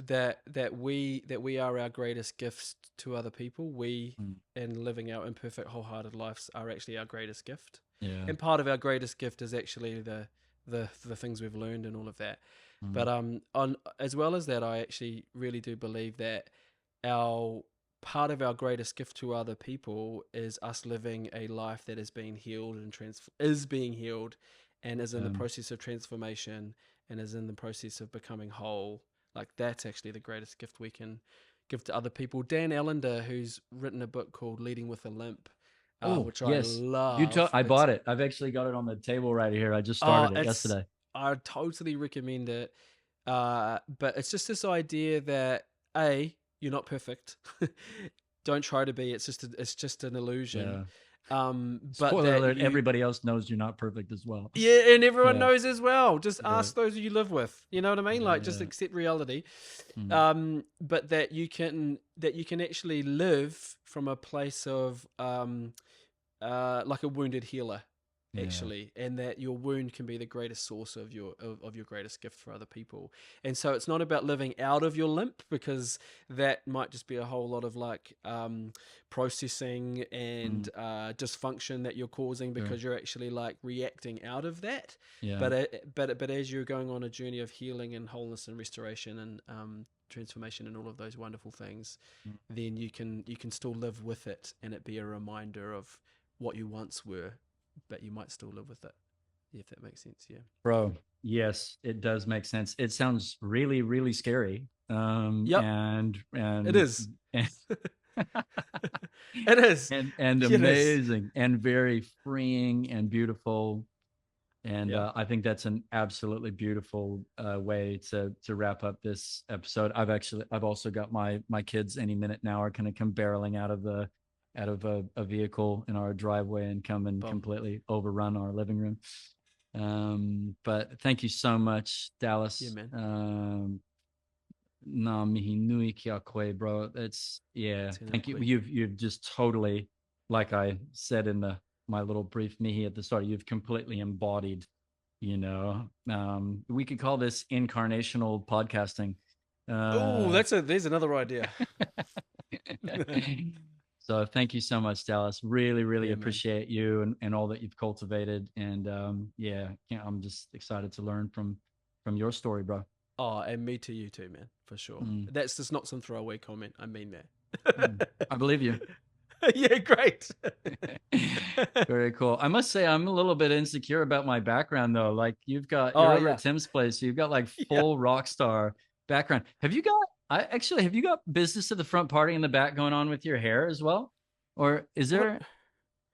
that we are our greatest gifts to other people. We Mm. and living our imperfect wholehearted lives are actually our greatest gift. Yeah. And part of our greatest gift is actually the things we've learned and all of that. Mm. But on as well as that, I actually really do believe that our part of our greatest gift to other people is us living a life that is being healed and is being healed and is in the process of transformation and is in the process of becoming whole. Like, that's actually the greatest gift we can give to other people. Dan Allender, who's written a book called Leading with a Limp, Oh, which I yes. love. I It's bought it. I've actually got it on the table right here. I just oh, started it it's yesterday. I totally recommend it. But it's just this idea that you're not perfect. Don't try to be. It's just an illusion. Yeah. But Spoiler that alert, you everybody else knows you're not perfect as well. yeah, and everyone Yeah. knows as well. Just Yeah. ask those you live with. You know what I mean? Like, just Yeah. accept reality. Mm. But that you can actually live from a place of like a wounded healer. actually, and that your wound can be the greatest source of your greatest gift for other people. And so it's not about living out of your limp, because that might just be a whole lot of like processing and dysfunction that you're causing, because you're actually like reacting out of that. But as you're going on a journey of healing and wholeness and restoration and transformation and all of those wonderful things, then you can still live with it, and it be a reminder of what you once were, but you might still live with it, if that makes sense. Yeah, bro. Yes, it does make sense. It sounds really, really scary. Yep. And It is. and, It is. and amazing and very freeing and beautiful. And I think that's an absolutely beautiful way to wrap up this episode. I've also got my kids any minute now are going to come barreling out of a vehicle in our driveway and come and completely overrun our living room. But thank you so much, Dallas. Yeah, man. Nā mihi nui ki a koe, bro. Thank you. You've just totally, like I said in my little brief mihi at the start, you've completely embodied, we could call this incarnational podcasting. There's another idea. So thank you so much, Dallas. Really, really appreciate you and all that you've cultivated. And I'm just excited to learn from your story, bro. Oh, and me to you too, man, for sure. That's just not some throwaway comment. I mean that. I believe you. Yeah, great. Very cool. I must say, I'm a little bit insecure about my background, though. Like, you're over at Tim's place, so you've got like full rock star background. Have you got business at the front, party in the back going on with your hair as well? Or is there? What?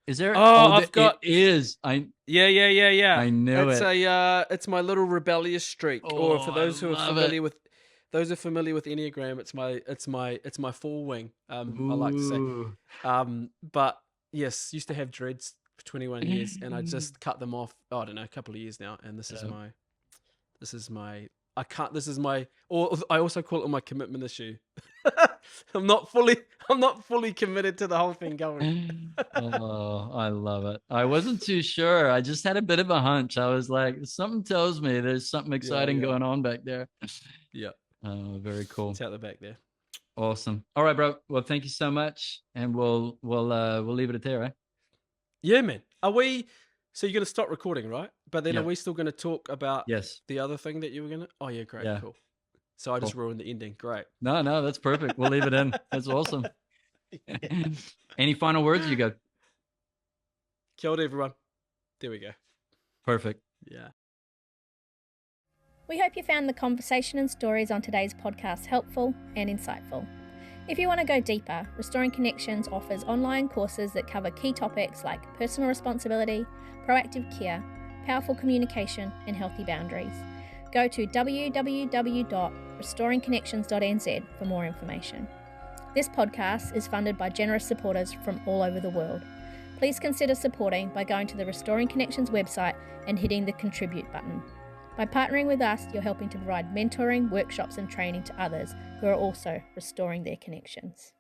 Is there? I've got. It is. Yeah. I knew it. It's my little rebellious streak. Or for those who are familiar with Enneagram, it's my full wing. I like to say. But yes, used to have dreads for 21 years, and I just cut them off. I don't know, a couple of years now, and this is my. Or I also call it my commitment issue. I'm not fully committed to the whole thing going. Oh, I love it. I wasn't too sure. I just had a bit of a hunch. I was like, something tells me there's something exciting going on back there. Yeah. Oh, very cool. It's out the back there. Awesome. All right, bro. Well, thank you so much, and we'll leave it at there, right? Yeah, man. So you're going to stop recording, right? But then are we still going to talk about the other thing that you were going to? Oh, yeah, great. Yeah. Cool. So I just ruined the ending. Great. No, that's perfect. We'll leave it in. That's awesome. Any final words you got? Kia ora, everyone. There we go. Perfect. Yeah. We hope you found the conversation and stories on today's podcast helpful and insightful. If you want to go deeper, Restoring Connections offers online courses that cover key topics like personal responsibility, proactive care, powerful communication, and healthy boundaries. Go to www.restoringconnections.nz for more information. This podcast is funded by generous supporters from all over the world. Please consider supporting by going to the Restoring Connections website and hitting the Contribute button. By partnering with us, you're helping to provide mentoring, workshops, and training to others who are also restoring their connections.